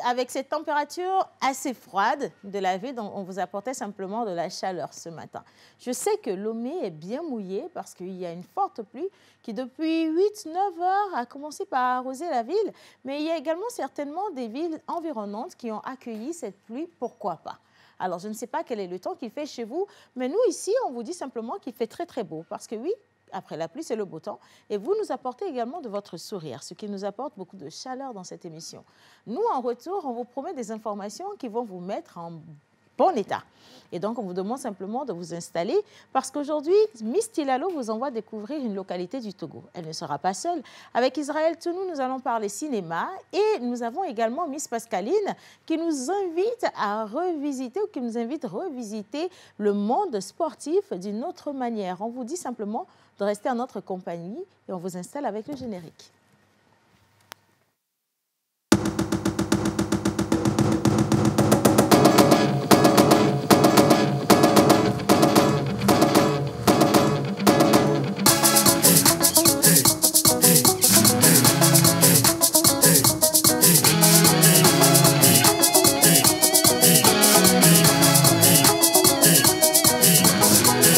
avec cette température assez froide de la ville, on vous apportait simplement de la chaleur ce matin. Je sais que Lomé est bien mouillé parce qu'il y a une forte pluie qui, depuis 8-9 heures, a commencé par arroser la ville. Mais il y a également certainement des villes environnantes qui ont accueilli cette pluie, pourquoi pas. Alors, je ne sais pas quel est le temps qu'il fait chez vous, mais nous, ici, on vous dit simplement qu'il fait très, très beau. Parce que oui, après la pluie, c'est le beau temps. Et vous nous apportez également de votre sourire, ce qui nous apporte beaucoup de chaleur dans cette émission. Nous, en retour, on vous promet des informations qui vont vous mettre en bon état. Et donc, on vous demande simplement de vous installer parce qu'aujourd'hui, Miss Tilalo vous envoie découvrir une localité du Togo. Elle ne sera pas seule. Avec Israël Tounou, nous allons parler cinéma et nous avons également Miss Pascaline qui nous invite à revisiter ou qui nous invite à revisiter le monde sportif d'une autre manière. On vous dit simplement de rester en notre compagnie et on vous installe avec le générique.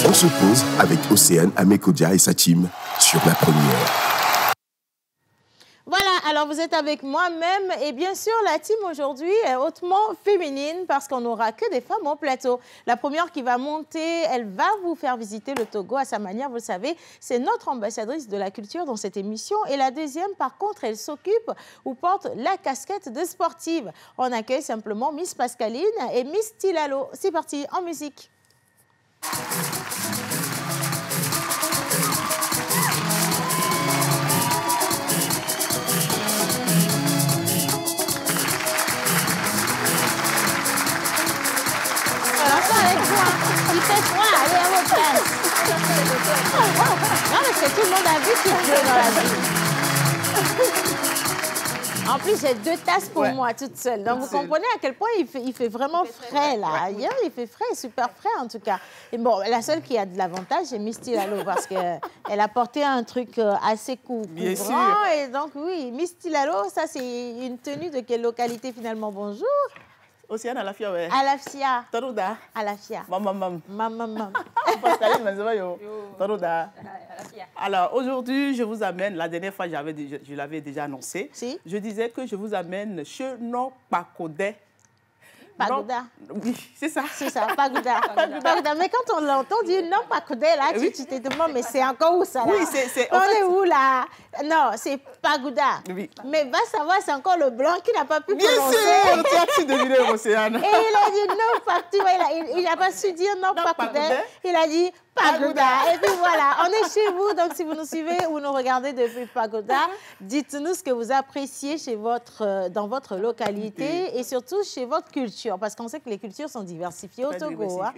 On se pose avec Océane Amekodia et sa team sur La Première. Voilà, alors vous êtes avec moi-même et bien sûr la team aujourd'hui est hautement féminine parce qu'on n'aura que des femmes au plateau. La première qui va monter, elle va vous faire visiter le Togo à sa manière, vous le savez, c'est notre ambassadrice de la culture dans cette émission. Et la deuxième, par contre, elle s'occupe ou porte la casquette de sportive. On accueille simplement Miss Pascaline et Miss Tilalo. C'est parti, en musique. Il fait froid, allez à votre place. Non, mais c'est tout le monde a vu qu'il pleut dans la vie. En plus, j'ai 2 tasses pour moi, toute seule. Donc, vous comprenez à quel point il fait vraiment frais, là. Hier, il fait frais, super frais, en tout cas. Et bon, la seule qui a de l'avantage, c'est Miss Tilalo, parce qu'elle a porté un truc assez couvrant. Et donc, oui, Miss Tilalo, ça, c'est une tenue de quelle localité, finalement? Bonjour. Océane Alafia, ouais. Alafia. Tarouda. Alafia. Mam. Mam. Pascaline, Tarouda. Alors, aujourd'hui, je vous amène, la dernière fois, je l'avais déjà annoncé. Si. Je disais que je vous amène chez Non Pagodé. Pagoda. Oui, c'est ça. C'est ça, Pagoda. Pagoda. Mais quand on l'entend dire non Pagoda, là, tu te demandes, mais c'est encore où ça, là? Oui, c'est... On est où, là? Non, c'est Pagoda. Oui. Mais va savoir, c'est encore le blanc qui n'a pas pu Bien prononcer. sûr, tu as su deviner, Océane. Et il a dit non Pagoda. Il n'a pas su dire non Pagoda. Il a dit Pagoda. Et puis voilà, on est chez vous. Donc, si vous nous suivez ou nous regardez depuis Pagoda, dites-nous ce que vous appréciez dans votre localité et surtout chez votre culture. Parce qu'on sait que les cultures sont diversifiées au Togo. Hein.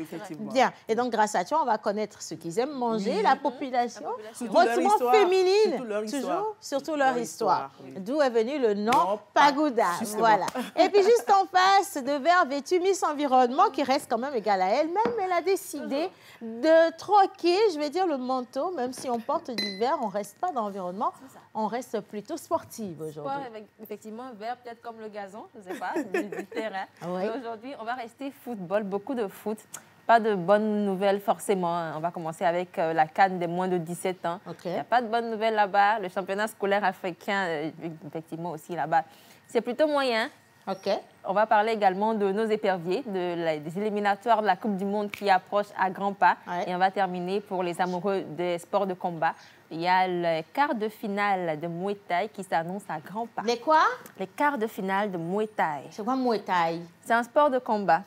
Bien. Et donc, grâce à toi, on va connaître ce qu'ils aiment manger, la population, hautement féminine. Surtout leur histoire. D'où est venu le nom Pagoda. Voilà. Et puis, juste en face de verre vêtu Miss Environnement, qui reste quand même égale à elle-même, elle a décidé de troquer, je vais dire, le manteau. Même si on porte du vert, on ne reste pas dans l'environnement. On reste plutôt sportive aujourd'hui. Effectivement, vert, peut-être comme le gazon, je ne sais pas, du terrain. Oui. Aujourd'hui, on va rester football, beaucoup de foot. Pas de bonnes nouvelles forcément. On va commencer avec la CAN des moins de 17 ans. Il n'y a pas de bonnes nouvelles là-bas. Le championnat scolaire africain, effectivement aussi là-bas, c'est plutôt moyen. On va parler également de nos éperviers, des éliminatoires de la Coupe du Monde qui approchent à grands pas. Et on va terminer pour les amoureux des sports de combat. Il y a le quart de finale de Muay Thai qui s'annonce à grands pas. Les quoi? Les quarts de finale de Muay Thai. C'est quoi Muay Thai? C'est un sport de combat.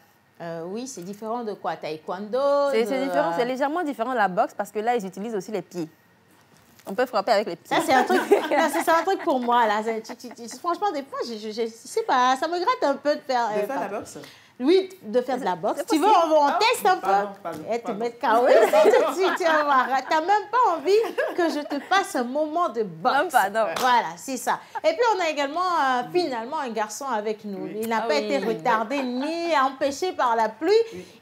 Oui, c'est différent de quoi? Taekwondo? C'est différent, c'est légèrement différent de la boxe parce que là, ils utilisent aussi les pieds. On peut frapper avec les pieds. Ça, c'est un truc, c'est un truc pour moi, là. Franchement, des fois, je sais pas, ça me gratte un peu de faire... la boxe? Oui, de faire de la boxe. Tu veux, on teste un peu. Et te mettre KO. Tout de suite, tu vas voir. Tu n'as même pas envie que je te passe un moment de boxe. Non, pas, non. Voilà, c'est ça. Et puis, on a également, finalement, un garçon avec nous. Il n'a pas été retardé ni empêché par la pluie.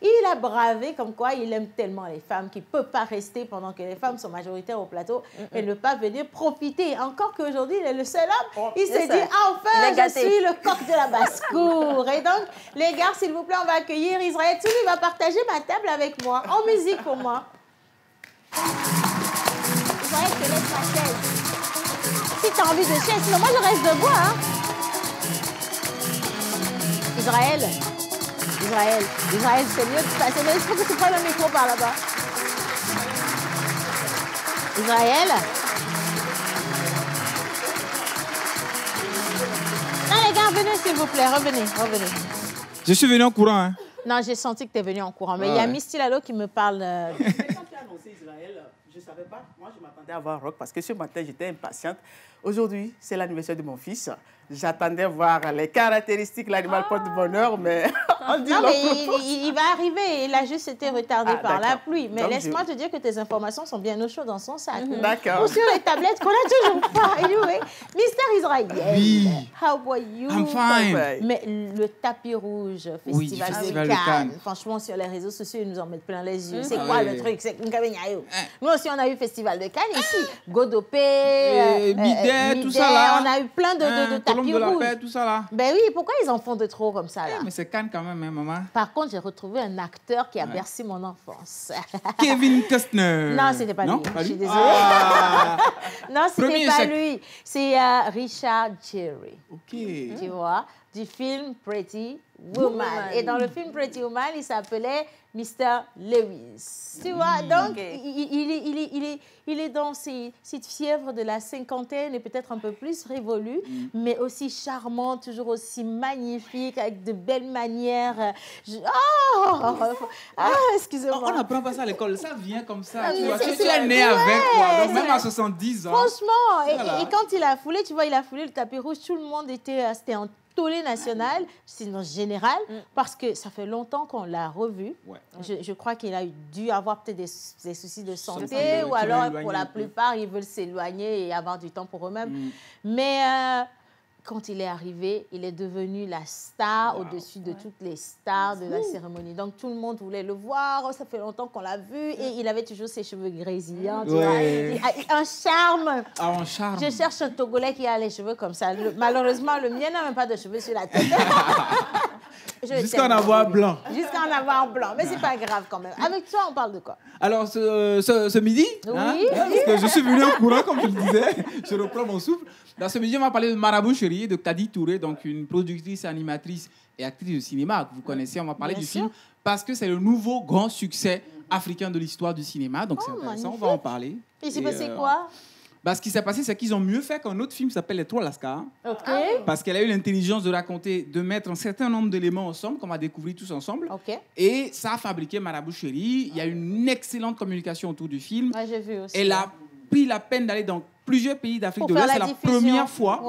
Il a bravé comme quoi il aime tellement les femmes qu'il ne peut pas rester pendant que les femmes sont majoritaires au plateau et ne pas venir profiter. Encore qu'aujourd'hui, il est le seul homme. Il s'est dit, enfin, je suis le coq de la basse-cour. Et donc, les gars, s'il vous plaît, on va accueillir Israël Tsouli. Il va partager ma table avec moi, en musique pour moi. Israël, je te laisse ma chaise. Si tu as envie de chaise, sinon moi je reste debout. Hein. Israël, c'est mieux de passer. Mais il faut que tu prennes le micro par là-bas. Israël. Non, les gars, venez s'il vous plaît, revenez. Je suis venu en courant. Hein. Non, j'ai senti que tu es venu en courant. Mais il y a Misty Lalo qui me parle. Mais quand tu as annoncé Israël, je ne savais pas. Moi, je m'attendais à voir Rock parce que ce matin, j'étais impatiente. Aujourd'hui, c'est l'anniversaire de mon fils. J'attendais voir les caractéristiques, l'animal porte-bonheur, mais on dit non, mais il va arriver. Il a juste été retardé par la pluie. Mais laisse-moi te dire que tes informations sont bien au chaud dans son sac. D'accord. Ou sur les tablettes qu'on n'a toujours pas. Anyway, Mystère Israël. Oui. How are you? I'm fine. Mais le tapis rouge, Festival de Cannes. Franchement, sur les réseaux sociaux, ils nous en mettent plein les yeux. C'est quoi le truc? C'est nous aussi, on a eu Festival de Cannes ici. Godopé, Bidet, tout ça là. On a eu plein de tapis de la paix, tout ça là. Ben oui, pourquoi ils en font de trop comme ça là? Mais c'est Cannes quand même, hein, maman. Par contre, j'ai retrouvé un acteur qui a bercé mon enfance. Kevin Costner. Non, c'était pas lui. Pas Je suis lui? désolée. Non, c'était pas lui. C'est Richard Gere. Ok. Tu vois, du film Pretty Woman. Et dans le film Pretty Woman, il s'appelait Mr. Lewis. Tu vois, donc il est dans cette fièvre de la cinquantaine et peut-être un peu plus révolue, mais aussi charmant, toujours aussi magnifique, avec de belles manières. Excusez-moi. On n'apprend pas ça à l'école, ça vient comme ça. Tu vois, tu es né avec, quoi. Donc, même à 70 ans. Franchement, voilà. Et quand il a foulé, tu vois, il a foulé le tapis rouge, tout le monde c'était en tollé national, sinon général, parce que ça fait longtemps qu'on l'a revu. Ouais. Je crois qu'il a dû avoir peut-être des soucis de santé, ou alors pour la plupart, ils veulent s'éloigner et avoir du temps pour eux-mêmes. Mais quand il est arrivé, il est devenu la star au-dessus de toutes les stars de la cérémonie. Donc tout le monde voulait le voir, ça fait longtemps qu'on l'a vu, et il avait toujours ses cheveux grésillants, tu vois, un charme. Ah, un charme. Je cherche un Togolais qui a les cheveux comme ça. Malheureusement, le mien n'a même pas de cheveux sur la tête. Jusqu'à en avoir blanc. Jusqu'à en avoir blanc, mais c'est pas grave quand même. Avec toi, on parle de quoi? Alors, ce midi, parce que je suis venu en courant, comme je le disais, je reprends mon souffle. Dans ce midi, on va parler de Marabout Chéri, de Kadi Touré, donc une productrice, animatrice et actrice de cinéma que vous connaissez. On va parler du film parce que c'est le nouveau grand succès africain de l'histoire du cinéma. Donc, c'est intéressant, on va en parler. Et c'est passé quoi? Ce qui s'est passé, c'est qu'ils ont mieux fait qu'un autre film qui s'appelle Les Trois Lascars. OK. Parce qu'elle a eu l'intelligence de raconter, de mettre un certain nombre d'éléments ensemble, qu'on va découvrir tous ensemble. OK. Et ça a fabriqué Marabout Chéri. Il y a une excellente communication autour du film. Ouais, j'ai vu aussi. Elle a pris la peine d'aller dans plusieurs pays d'Afrique de l'Ouest. C'est la première fois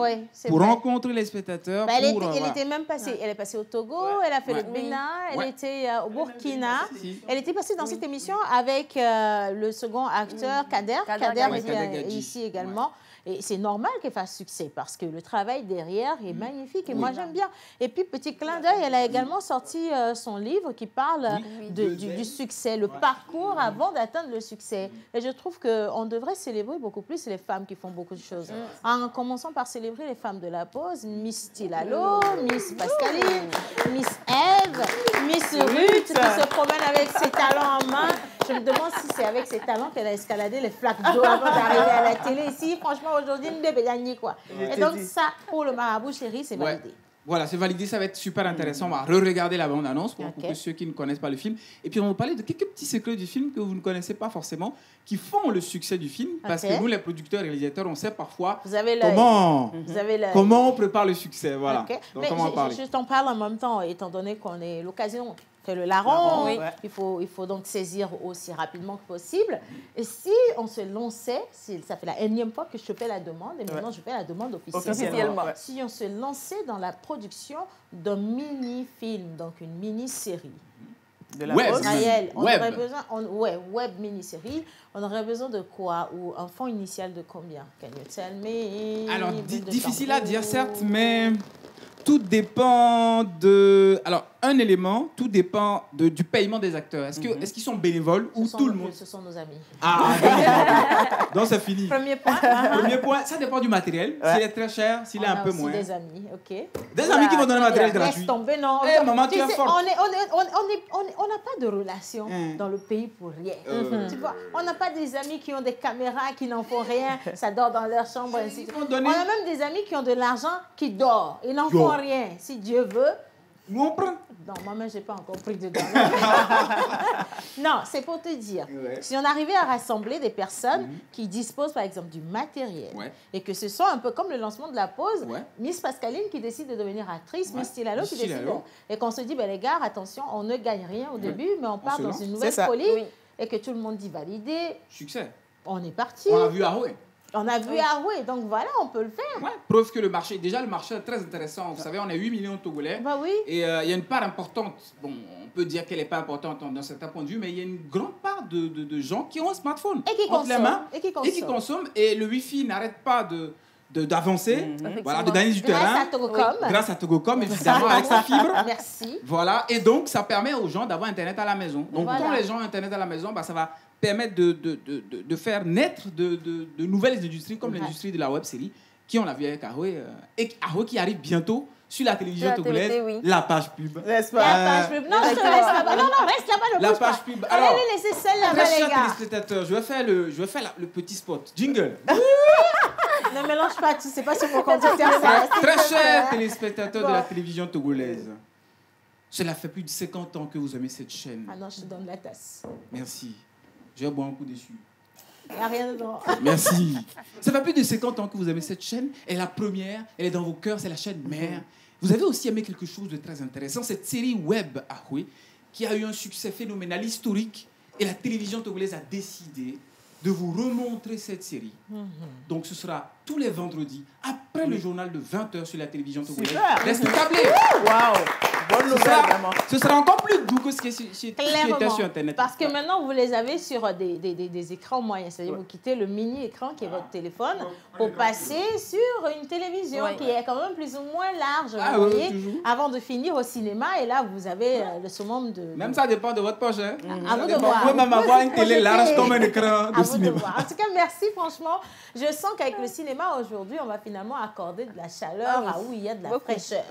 pour rencontrer les spectateurs. Elle était même passée. Elle est passée au Togo, elle a fait le Bénin, elle était au Burkina. Elle était passée dans cette émission avec le second acteur, Kader. Kader était ici également. Et c'est normal qu'elle fasse succès parce que le travail derrière est magnifique et moi j'aime bien. Et puis, petit clin d'œil, elle a également sorti son livre qui parle du succès, le parcours avant d'atteindre le succès. Et je trouve qu'on devrait célébrer beaucoup plus les femmes qui font beaucoup de choses. En commençant par célébrer les femmes de la pause, Miss Tilalo, Miss Pascaline, Miss Eve, Miss Ruth, qui se promène avec ses talons en main. Je me demande si c'est avec ses talents qu'elle a escaladé les flaques d'eau avant d'arriver à la télé ici. Franchement, aujourd'hui, nous devons gagner quoi. Et donc ça, pour le Marabout Chéri, c'est validé. Voilà, c'est validé, ça va être super intéressant. On va re-regarder la bande-annonce pour que ceux qui ne connaissent pas le film. Et puis, on va parler de quelques petits secrets du film que vous ne connaissez pas forcément, qui font le succès du film. Parce que nous, les producteurs et réalisateurs, on sait parfois comment on prépare le succès. Voilà. Donc, mais je t'en parle en même temps, étant donné qu'on est l'occasion montrer le larron. Oui. Il faut donc saisir aussi rapidement que possible. Et si on se lançait, ça fait la énième fois que je fais la demande, et maintenant je fais la demande officiellement. Si on se lançait dans la production d'un mini-film, donc une mini-série. De la Web. Israël, on Web. aurait besoin, web mini-série, on aurait besoin de quoi? Ou un fonds initial de combien? Can you tell me? Alors, difficile à dire, certes, mais tout dépend de... Alors, un élément, tout dépend du paiement des acteurs. Est-ce qu'ils sont bénévoles ou tout le monde? Ce sont nos amis. Ah, donc c'est fini. Premier point. Premier point, ça dépend du matériel. S'il est très cher, s'il est un peu moins. Des amis, ok. Des amis qui vont donner le matériel gratuit. Laisse tomber, non. Eh, maman, tu es sais, forte. on n'a pas de relation dans le pays pour rien. Tu vois, on n'a pas des amis qui ont des caméras, qui n'en font rien, ça dort dans leur chambre, ainsi de suite. On a même des amis qui ont de l'argent, qui dort. Ils n'en font rien. Si Dieu veut. Nous, on prend. Non, moi-même, je n'ai pas encore pris dedans. Non, c'est pour te dire. Ouais. Si on arrivait à rassembler des personnes qui disposent, par exemple, du matériel, et que ce soit un peu comme le lancement de la pause, Miss Pascaline qui décide de devenir actrice, Miss Stilalo qui décide et qu'on se dit, ben, les gars, attention, on ne gagne rien au début, mais on part dans une nouvelle folie, et que tout le monde dit valider. Succès. On est parti. On a vu Aroué. On a vu Aroué, donc voilà, on peut le faire. Ouais, preuve que le marché est très intéressant. Vous savez, on est 8 millions de Togolais. Bah oui. Et il y a une part importante, bon, on peut dire qu'elle n'est pas importante d'un certain point de vue, mais il y a une grande part de gens qui ont un smartphone entre les mains et qui consomment. Et le Wi-Fi n'arrête pas d'avancer, voilà, de gagner du terrain. Grâce à Togocom, évidemment, avec sa fibre. Merci. Voilà, et donc ça permet aux gens d'avoir Internet à la maison. Donc quand les gens ont Internet à la maison, bah, ça va permettre de faire naître de nouvelles industries comme l'industrie de la web série, qui on a vu avec Aroué, et Aroué qui arrive bientôt sur la télévision togolaise, la page pub. N'est-ce pas? La page pub. Non, je te laisse là-bas. Non, reste là-bas, ne bouge pas. La page pub. Alors, allez laisser celle là-bas, les gars. Téléspectateurs, je vais faire le petit spot. Jingle. Ne mélange pas, tu sais pas sur mon compte. Très chers téléspectateurs de la télévision togolaise, cela fait plus de 50 ans que vous aimez cette chaîne. Ah non, je te donne la tasse. Merci. Je vais boire un coup dessus. Il n'y a rien dedans. Merci. Ça fait plus de 50 ans que vous aimez cette chaîne. Elle est la première, elle est dans vos cœurs, c'est la chaîne mère. Vous avez aussi aimé quelque chose de très intéressant, cette série web Aroué, qui a eu un succès phénoménal, historique. Et la télévision togolaise a décidé de vous remontrer cette série. Donc ce sera tous les vendredis, après le journal de 20h sur la télévision togolaise. Reste câblé. Waouh. Bonne nouvelle, vraiment. Ce sera encore plus doux que ce qui était sur Internet. Parce que maintenant, vous les avez sur des écrans moyens. C'est-à-dire vous quittez le mini-écran qui est votre téléphone pour passer sur une télévision qui est quand même plus ou moins large. Vous voyez, avant de finir au cinéma. Et là, vous avez le summum de... Même ça dépend de votre poche. Hein. À vous de voir. Vous pouvez même avoir une télé large comme un écran de cinéma. En tout cas, merci franchement. Je sens qu'avec le cinéma aujourd'hui, on va finalement accorder de la chaleur à où il y a de la fraîcheur.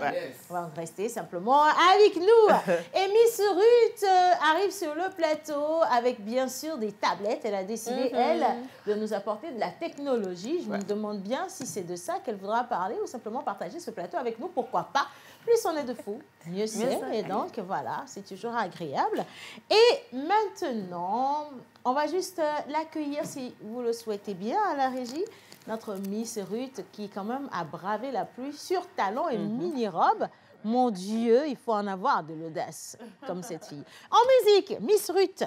On va rester simplement avec nous. Et Miss Ruth arrive sur le plateau avec bien sûr des tablettes. Elle a décidé, elle, de nous apporter de la technologie. Je me demande bien si c'est de ça qu'elle voudra parler ou simplement partager ce plateau avec nous. Pourquoi pas? Plus on est de fous, mieux c'est. Et donc, voilà, c'est toujours agréable. Et maintenant, on va juste l'accueillir, si vous le souhaitez bien, à la régie. Notre Miss Ruth, qui quand même a bravé la pluie sur talons et mini-robe. Mon Dieu, il faut en avoir de l'audace, comme cette fille. En musique, Miss Ruth.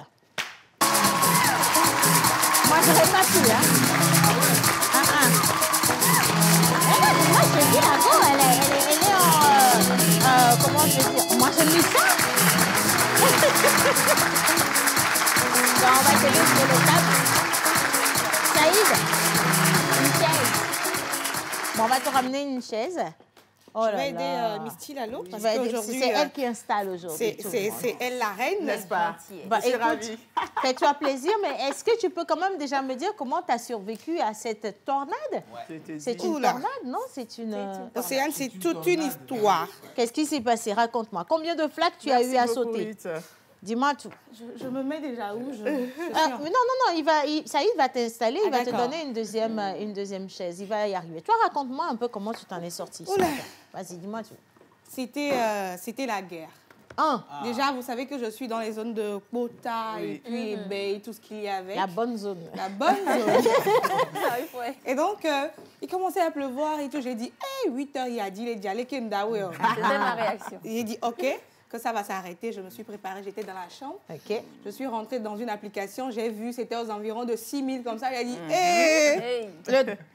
Moi, je n'aurais pas pu, hein. Moi, je te dis, avant, elle est en... comment je vais dire? Moi, je mis ça. Bon, on va te laisser sur le table. Saïd, une chaise. Bon, on va te ramener une chaise. Oh je vais aider Miss Stilalo parce qu'aujourd'hui... C'est elle qui installe aujourd'hui. C'est elle la reine, n'est-ce pas? Je suis ravie. Fais-toi plaisir, mais est-ce que tu peux quand même déjà me dire comment tu as survécu à cette tornade? C'est une tornade, non? C'est une... Océane, c'est toute une histoire. Qu'est-ce qui s'est passé? Raconte-moi. Combien de flaques tu as eu à sauter? Dis-moi tout. Je me mets déjà où non, Saïd va t'installer, il va te donner une deuxième chaise. Il va y arriver. Toi, raconte-moi un peu comment tu t'en es sortie. Vas-y, dis-moi tout. C'était la guerre. Déjà, vous savez que je suis dans les zones de Kota et puis Bay, tout ce qu'il y avait. La bonne zone. La bonne zone. Et donc, il commençait à pleuvoir et tout. J'ai dit, 8h, il a dit, les Djalé Kendawe. C'était ma réaction. J'ai dit, OK. que ça va s'arrêter. Je me suis préparée, j'étais dans la chambre. Ok. Je suis rentrée dans une application, j'ai vu, c'était aux environs de 6 000 comme ça. Il a dit, hey!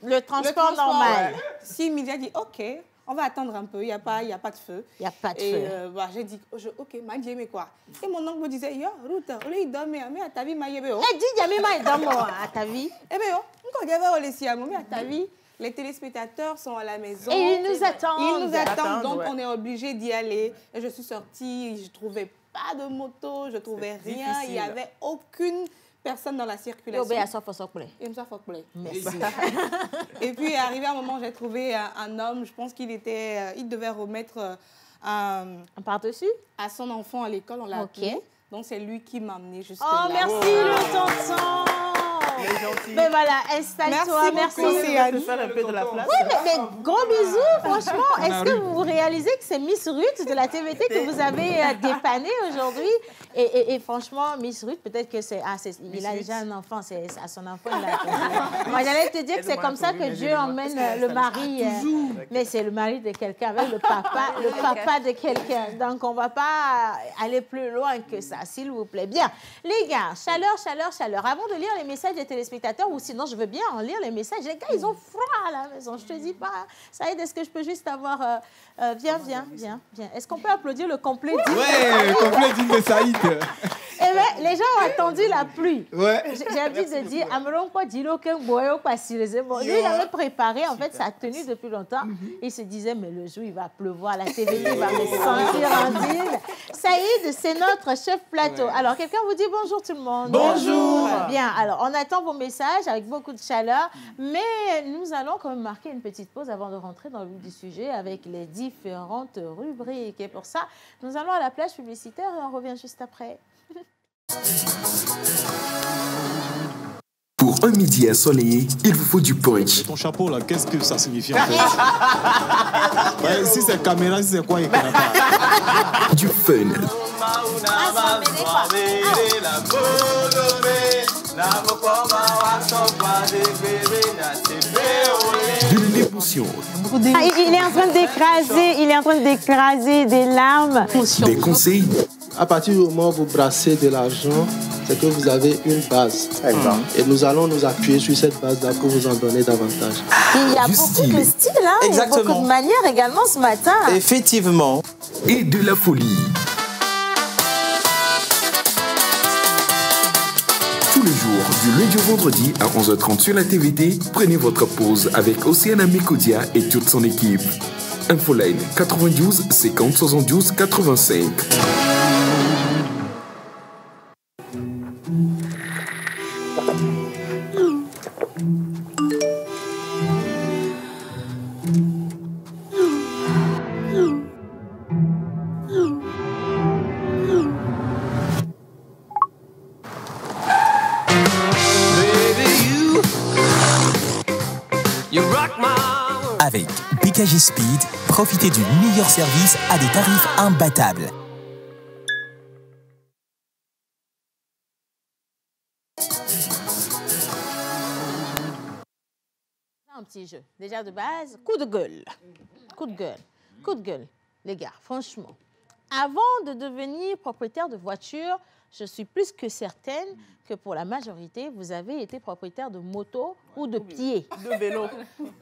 Le transport normal. 6 000, j'ai dit, OK. On va attendre un peu, il n'y a pas de feu. Il n'y a pas de feu. Et j'ai dit, OK, Madjé, mais quoi? Et mon oncle me disait, yo, Ruth, il dormait, mais à ta vie, Madjé, oh. Eh, dis, Yami, il dort à ta vie. Eh bien, on va laisser à mais à ta vie. Les téléspectateurs sont à la maison. Et ils nous attendent. Ils nous attendent, donc on est obligé d'y aller. Et je suis sortie, je ne trouvais pas de moto, je ne trouvais rien. Il n'y avait aucune personne dans la circulation. Il me Merci. Et puis, arrivé à un moment, j'ai trouvé un homme, je pense il devait remettre un par-dessus à son enfant à l'école, on l'a appelé. Donc, c'est lui qui m'a amené jusque là. Oh, merci le tonton. Mais voilà, installe-toi. Merci. Un peu de la place. Oui, mais gros bisous, franchement. Est-ce que vous réalisez que c'est Miss Ruth de la TVT que vous avez dépanné aujourd'hui? Et franchement, Miss Ruth, peut-être que il a déjà un enfant, c'est à son enfant. Moi, j'allais te dire que c'est comme ça que Dieu emmène le mari. Mais c'est le mari de quelqu'un avec le papa de quelqu'un. Donc, on ne va pas aller plus loin que ça, s'il vous plaît. Bien, les gars, chaleur. Avant de lire les messages des téléspectateurs, ou sinon, je veux bien en lire les messages. Les gars, ils ont froid à la maison. Je te dis pas. Ça aide, est-ce que je peux juste avoir... Viens. Est-ce qu'on peut applaudir le complet d'Ibn? Ouais, le complet d'Ibn Saïd. Eh bien, les gens ont attendu la pluie. Ouais. J'ai envie de dire, lui, il avait préparé en fait sa tenue depuis longtemps. Il se disait, mais le jour, il va pleuvoir, la TV va me sentir en digne. Saïd, c'est notre chef plateau. Alors, quelqu'un vous dit bonjour tout le monde. Bonjour. Bien, alors, on attend vos messages avec beaucoup de chaleur, mais nous allons quand même marquer une petite pause avant de rentrer dans le vif du sujet avec les différentes rubriques. Et pour ça, nous allons à la plage publicitaire et on revient juste après. Pour un midi ensoleillé, il vous faut du punch. Ton chapeau là, qu'est-ce que ça signifie en fait? Si c'est caméra, si c'est quoi, il connaît pas. Du fun. De l'émotion. Il est en train d'écraser des larmes. Des conseils. À partir du moment où vous brassez de l'argent, c'est que vous avez une base. Et nous allons nous appuyer sur cette base-là pour vous en donner davantage. Il y a beaucoup de style, hein? Il y a beaucoup de manières également ce matin. Effectivement. Et de la folie. Tous les jours, du lundi au vendredi à 11h30 sur la TVT, prenez votre pause avec Océane Amécodia et toute son équipe. Infoline 92 50 72 85. Avec BKG Speed, profitez du meilleur service à des tarifs imbattables. Un petit jeu. Déjà de base, coup de gueule. Coup de gueule. Les gars, franchement, avant de devenir propriétaire de voiture, je suis plus que certaine que pour la majorité, vous avez été propriétaire de moto ou de pied. De vélo.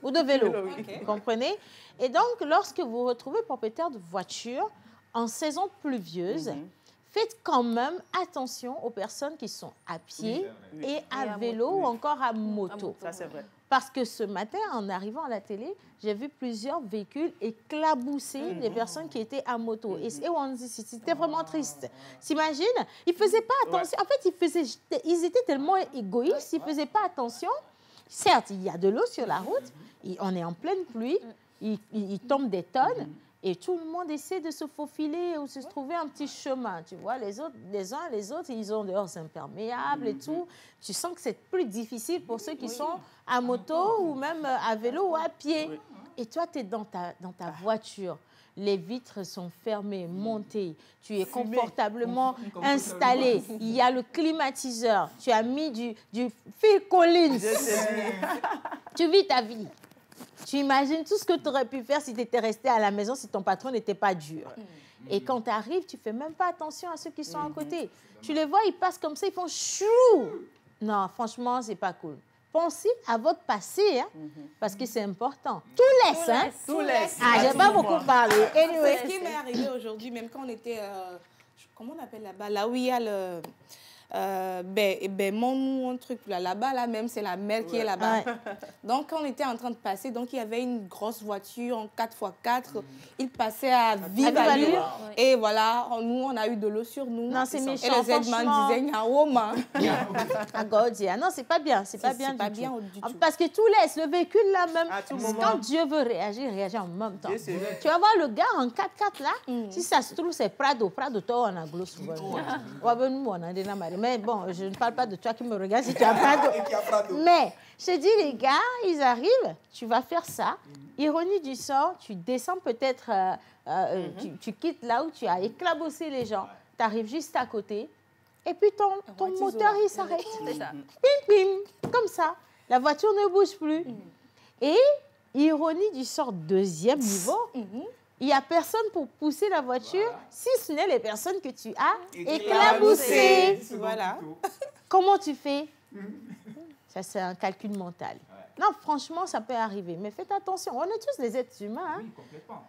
Ou de vélo, Okay. Vous comprenez? Et donc, lorsque vous vous retrouvez propriétaire de voiture, en saison pluvieuse, faites quand même attention aux personnes qui sont à pied et à vélo ou encore à moto. Ça, c'est vrai. Parce que ce matin, en arrivant à la télé, j'ai vu plusieurs véhicules éclabousser les personnes qui étaient à moto. Et c'était vraiment triste. T'imagines? Ils ne faisaient pas attention. En fait, ils étaient tellement égoïstes, ils ne faisaient pas attention. Certes, il y a de l'eau sur la route, on est en pleine pluie, il tombe des tonnes. Et tout le monde essaie de se faufiler ou se trouver un petit chemin, tu vois. Les uns, les autres, ils ont dehors imperméables et tout. Tu sens que c'est plus difficile pour ceux qui sont à moto ou même à vélo ou à pied. Et toi, tu es dans ta voiture. Les vitres sont fermées, montées. Tu es confortablement installé. Il y a le climatiseur. Tu as mis du Phil Collins. Tu vis ta vie. Tu imagines tout ce que tu aurais pu faire si tu étais resté à la maison, si ton patron n'était pas dur. Et quand tu arrives, tu ne fais même pas attention à ceux qui sont à côté. Tu les vois, ils passent comme ça, ils font chou. Non, franchement, c'est pas cool. Pensez à votre passé, hein, parce que c'est important. Tout laisse, hein? Tout laisse. Ah, j'ai pas beaucoup parlé. Anyway. C'est ce qui m'est arrivé aujourd'hui, même quand on était... comment on appelle là-bas? Là où il y a le... mon truc là-bas, là même, c'est la mer qui est là-bas. Ouais. Donc, quand on était en train de passer, donc il y avait une grosse voiture en 4x4. Il passait à vive allure. Et voilà, nous, on a eu de l'eau sur nous. Non, c'est méchant, et les aides-man disaient, non, c'est pas bien. C'est pas bien du tout. Parce que tout laisse, le véhicule là même. Quand Dieu veut réagir, il réagit en même temps. Tu vas voir le gars en 4x4 là, si ça se trouve, c'est Prado. Prado, toi, on a glos souvent. Mais bon, je ne parle pas de toi qui me regarde si tu as Prado. Mais, je te dis, les gars, ils arrivent, tu vas faire ça. Ironie du sort, tu descends peut-être, tu quittes là où tu as éclaboussé les gens. Tu arrives juste à côté. Et puis, ton moteur, il s'arrête. Bim, bim, comme ça. La voiture ne bouge plus. Et, ironie du sort, deuxième niveau, il n'y a personne pour pousser la voiture, si ce n'est les personnes que tu as éclaboussées. Voilà. Comment tu fais? Ça, c'est un calcul mental. Non, franchement, ça peut arriver. Mais faites attention. On est tous des êtres humains. Hein.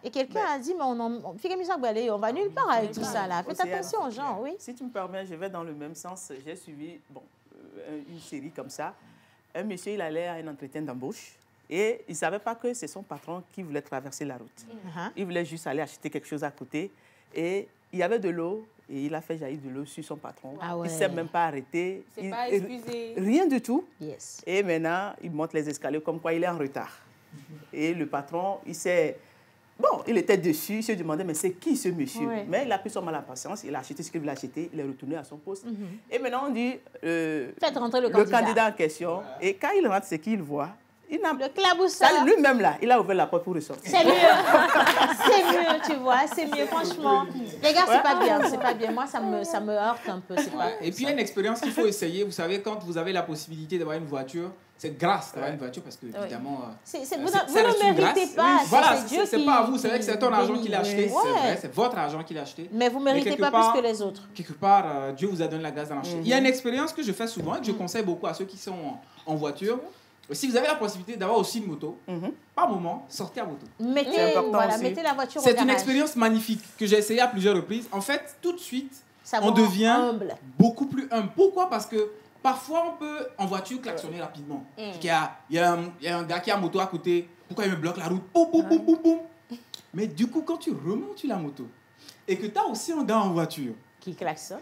Et quelqu'un a dit, mais on va nulle part avec tout ça. Là. Faites attention aux gens, oui. Si tu me permets, je vais dans le même sens. J'ai suivi une série comme ça. Un monsieur, il allait à un entretien d'embauche. Et il ne savait pas que c'est son patron qui voulait traverser la route. Il voulait juste aller acheter quelque chose à côté. Et il y avait de l'eau. Et il a fait jaillir de l'eau sur son patron. Il ne s'est même pas arrêté. Il pas excusé. Rien du tout. Yes. Et maintenant, il monte les escaliers comme quoi il est en retard. Et le patron, il s'est... Bon, il était dessus. Il se demandait, mais c'est qui ce monsieur? Mais il a pris son mal à patience. Il a acheté ce qu'il voulait acheter. Il est retourné à son poste. Et maintenant, on dit... Faites rentrer le candidat en question. Et quand il rentre, ce qu'il voit... Le clabousseur. Lui-même, là, il a ouvert la porte pour ressortir. C'est mieux. C'est mieux, tu vois. C'est mieux, franchement. Les gars, c'est pas bien. C'est pas bien. Moi, ça me heurte un peu. Pas... Et puis, il y a une expérience qu'il faut essayer. Vous savez, quand vous avez la possibilité d'avoir une voiture, c'est grâce d'avoir une voiture parce que, évidemment... vous ne méritez pas. Voilà, c'est pas à vous. C'est vrai que c'est ton argent qu'il a acheté. C'est vrai, c'est votre argent qu'il a acheté. Mais vous ne méritez pas plus que les autres. Quelque part, Dieu vous a donné la grâce d'en acheter. Il y a une expérience que je fais souvent et que je conseille beaucoup à ceux qui sont en voiture. Si vous avez la possibilité d'avoir aussi une moto, par moment, sortez à moto. Mettez la voiture au garage. C'est une expérience magnifique que j'ai essayée à plusieurs reprises. En fait, tout de suite, on devient beaucoup plus humble. Pourquoi? Parce que parfois, on peut, en voiture, klaxonner rapidement. Il y a un gars qui a une moto à côté. Pourquoi il me bloque la route? Boum, boum, boum, boum, boum. Mais du coup, quand tu remontes sur la moto et que tu as aussi un gars en voiture, qui klaxonne.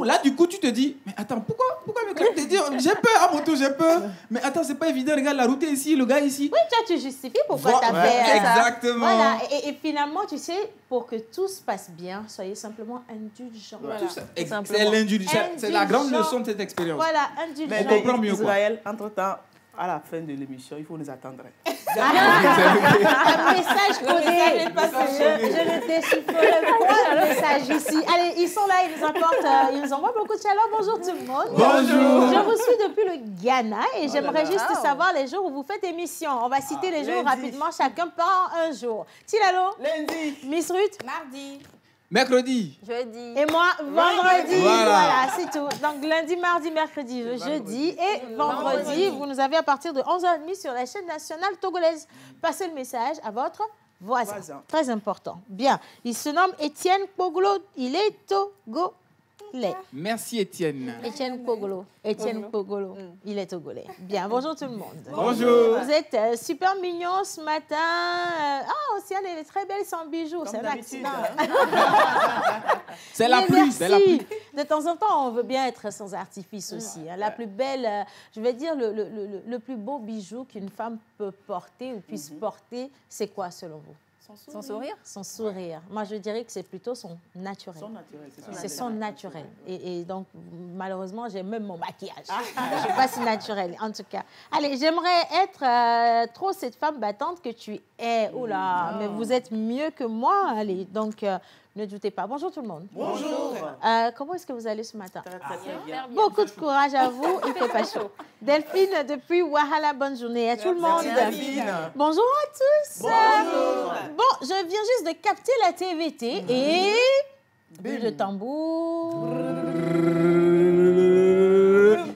Là, du coup, tu te dis, mais attends, pourquoi me klaxonne? J'ai peur à moto, j'ai peur. Mais attends, c'est pas évident, regarde, la route est ici, le gars est ici. Oui, toi, tu justifies pourquoi tu as fait exactement. Voilà. Et finalement, tu sais, pour que tout se passe bien, soyez simplement indulgents. Voilà. C'est l'indulgence. C'est la grande leçon de cette expérience. Voilà, indulgents. Mais on comprend mieux, Israël, entre-temps, à la fin de l'émission, il faut nous attendre. Un message codé. Je ne déchiffrerai pas le message ici. Allez, ils sont là, ils nous envoient beaucoup de chaleur. Bonjour tout le monde. Bonjour. Je vous suis depuis le Ghana et j'aimerais juste savoir les jours où vous faites émission. On va citer les jours rapidement, chacun par un jour. Tilalo. Lundi. Miss Ruth. Mardi. Mercredi. Jeudi. Et moi, vendredi. Voilà, c'est tout. Donc, lundi, mardi, mercredi, jeudi et vendredi. Vous nous avez à partir de 11h30 sur la chaîne nationale togolaise. Passez le message à votre voisin. Très important. Bien. Il se nomme Étienne Poglo. Il est togolais. Merci, Étienne. Étienne Poglo. Étienne Poglo. Il est togolais. Bien. Bonjour tout le monde. Bonjour. Vous êtes super mignons ce matin. Océane, elle est très belle sans bijoux. C'est un accident. C'est la pluie. C'est la pluie. De temps en temps, on veut bien être sans artifice aussi. La plus belle, je vais dire, le plus beau bijou qu'une femme peut porter ou puisse porter, c'est quoi selon vous? Son sourire. Son sourire. Moi, je dirais que c'est plutôt son naturel. C'est son naturel. Et donc, malheureusement, j'ai même mon maquillage. Je ne suis pas si naturelle, en tout cas. Allez, j'aimerais être trop cette femme battante que tu es. Oula, mais vous êtes mieux que moi. Allez, donc, Ne doutez pas. Bonjour tout le monde. Bonjour. Comment est-ce que vous allez ce matin? Très bien. Beaucoup de courage à vous, il ne fait pas chaud. Delphine, depuis Wahala, bonne journée à tout le monde. Bonjour à tous. Bonjour. Bon, je viens juste de capter la TVT et... Bulle de tambour.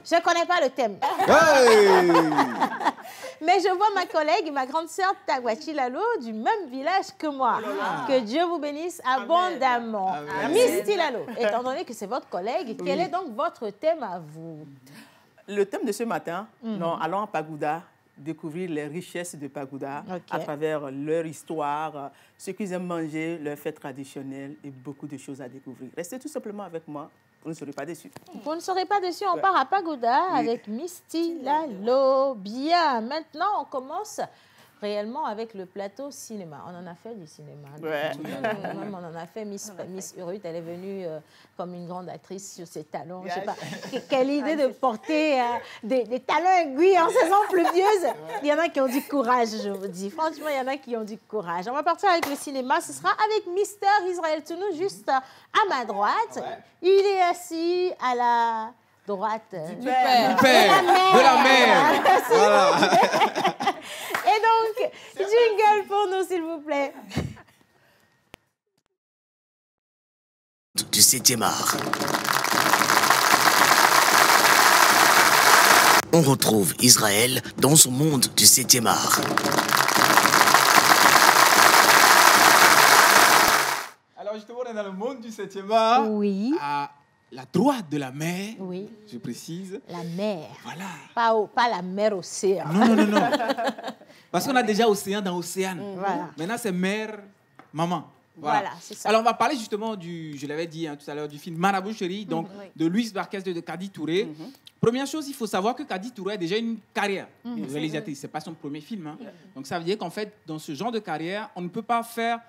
Je ne connais pas le thème. Mais je vois ma collègue et ma grande sœur Tagwachi Lalo du même village que moi. Que Dieu vous bénisse abondamment. Miss Lalo, étant donné que c'est votre collègue, quel est donc votre thème à vous? Le thème de ce matin, non, allons à Pagoda, découvrir les richesses de Pagoda à travers leur histoire, ce qu'ils aiment manger, leurs fêtes traditionnelles et beaucoup de choses à découvrir. Restez tout simplement avec moi, vous ne serez pas déçus. Vous ne serez pas déçus, on part à Pagoda avec Misty Lalo. Bien, maintenant on commence réellement avec le plateau cinéma. On en a fait du cinéma. Même on en a fait Miss Urut, elle est venue comme une grande actrice sur ses talons. Je sais pas, quelle idée de porter des talons aiguilles en saison pluvieuse. Il y en a qui ont du courage, je vous dis. Franchement, il y en a qui ont du courage. On va partir avec le cinéma. Ce sera avec Mister Israël Tounou, juste à ma droite. Il est assis à la droite du père, de la mère. Voilà. Et donc, jingle pour nous, s'il vous plaît. Du 7e art. On retrouve Israël dans son monde du 7e art. Alors justement, on est dans le monde du 7e art. Oui. À la droite de la mer, oui. Je précise. La mer. Voilà. Pas la mer océan. Non. Parce qu'on a déjà océan dans océan. Voilà. Maintenant, c'est mer, maman. Voilà, c'est ça. Alors, on va parler justement je l'avais dit tout à l'heure, du film Marabout Chéri, donc de Louis Barquez de Kadi Touré. Première chose, il faut savoir que Kadi Touré a déjà une carrière de réalisatrice. Ce n'est pas son premier film. Hein. Donc, ça veut dire qu'en fait, dans ce genre de carrière, on ne peut pas faire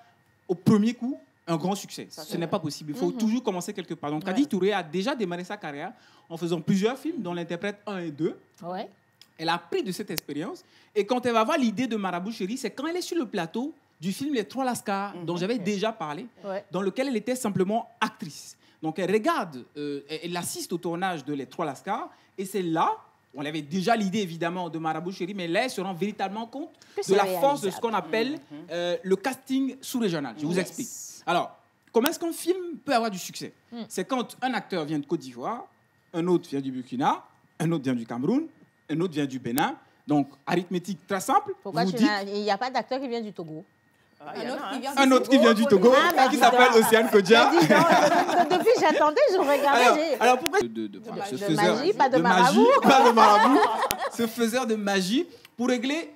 au premier coup un grand succès. Ce n'est pas possible. Il faut toujours commencer quelque part. Donc, Kadi Touré a déjà démarré sa carrière en faisant plusieurs films, dont l'interprète 1 et 2. Ouais. Elle a appris de cette expérience. Et quand elle va voir l'idée de Marabout Chéri, c'est quand elle est sur le plateau du film Les Trois Lascars, dont j'avais déjà parlé, dans lequel elle était simplement actrice. Donc, elle regarde, elle assiste au tournage de Les Trois Lascars, et c'est là, on avait déjà l'idée évidemment de Marabout Chéri, mais là, elle se rend véritablement compte de la force de ce qu'on appelle le casting sous-régional. Je vous explique. Alors, comment est-ce qu'un film peut avoir du succès? C'est quand un acteur vient de Côte d'Ivoire, un autre vient du Burkina, un autre vient du Cameroun, un autre vient du Bénin. Donc, arithmétique très simple. Pourquoi il n'y a pas d'acteur qui vient du Togo? Un autre qui vient du Togo, qui s'appelle Océane Kodja. Depuis, j'attendais, je regardais. Alors pourquoi de magie, pas de marabout. Pas de marabout. Ce faiseur de magie pour régler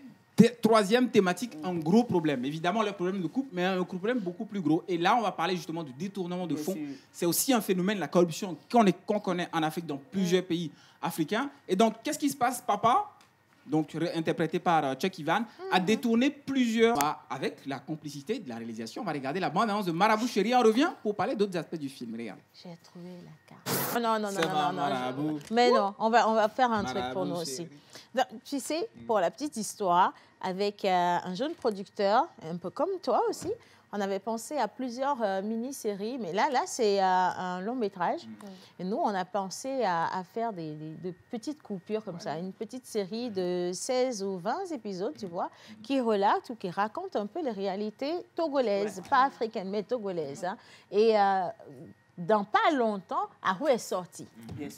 troisième thématique, un gros problème. Évidemment, le problème de couple, mais un problème beaucoup plus gros. Et là, on va parler justement du détournement de fonds. C'est aussi un phénomène, la corruption, qu'on connaît en Afrique, dans plusieurs pays africains. Et donc, qu'est-ce qui se passe, papa, donc interprété par Chuck Ivan, a détourné plusieurs... Avec la complicité de la réalisation, on va regarder la bande-annonce de Marabout Chéri. On revient pour parler d'autres aspects du film. Regarde. J'ai trouvé la carte. Non. Marabout. Mais non, on va faire un truc pour nous Chéri. aussi. Donc, tu sais, pour la petite histoire, avec un jeune producteur, un peu comme toi aussi, on avait pensé à plusieurs mini-séries, mais là c'est un long métrage. Et nous, on a pensé à faire de petites coupures comme ça, une petite série de 16 ou 20 épisodes, tu vois, qui relatent ou qui racontent un peu les réalités togolaises, pas africaines, mais togolaises. Hein. Et dans pas longtemps, Arou est sorti,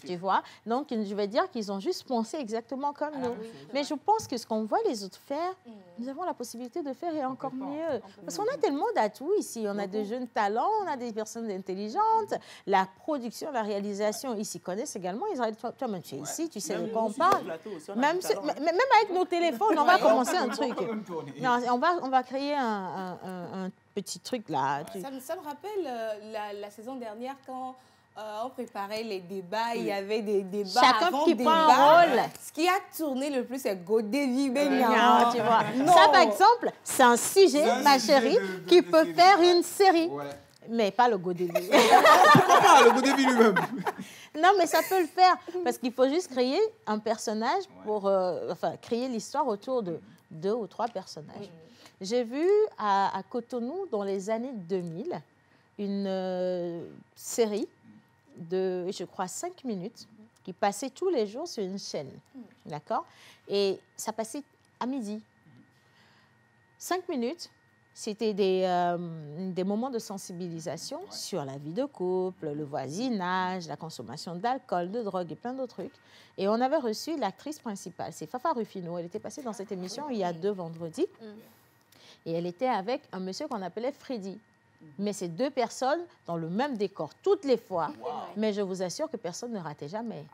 tu vois. Donc, je vais dire qu'ils ont juste pensé exactement comme nous. Mais je pense que ce qu'on voit les autres faire, nous avons la possibilité de faire et encore mieux. Parce qu'on a tellement d'atouts ici. On a de jeunes talents, on a des personnes intelligentes. La production, la réalisation, ils s'y connaissent également. Israël, toi-même, tu es ici, tu sais de quoi on parle. Même avec nos téléphones, on va commencer un truc. Non, on va créer un petit truc là. Ça me rappelle la saison dernière quand on préparait les débats, il y avait des débats. Chacun qui prend un rôle. Ce qui a tourné le plus, c'est Godevi Benya. Tu vois. Ça, par exemple, c'est un sujet, ma chérie, qui peut faire une série. Mais pas le Godevi. Pourquoi pas le Godevi lui-même? Non, mais ça peut le faire. Parce qu'il faut juste créer un personnage pour créer l'histoire autour de 2 ou 3 personnages. J'ai vu à Cotonou, dans les années 2000, une série de, je crois, 5 minutes qui passait tous les jours sur une chaîne. D'accord? Et ça passait à midi. 5 minutes, c'était des moments de sensibilisation sur la vie de couple, le voisinage, la consommation d'alcool, de drogue et plein d'autres trucs. Et on avait reçu l'actrice principale, c'est Fafa Rufino. Elle était passée dans cette émission il y a 2 vendredis. Et elle était avec un monsieur qu'on appelait Freddy. Mais c'est 2 personnes dans le même décor, toutes les fois. Mais je vous assure que personne ne ratait jamais.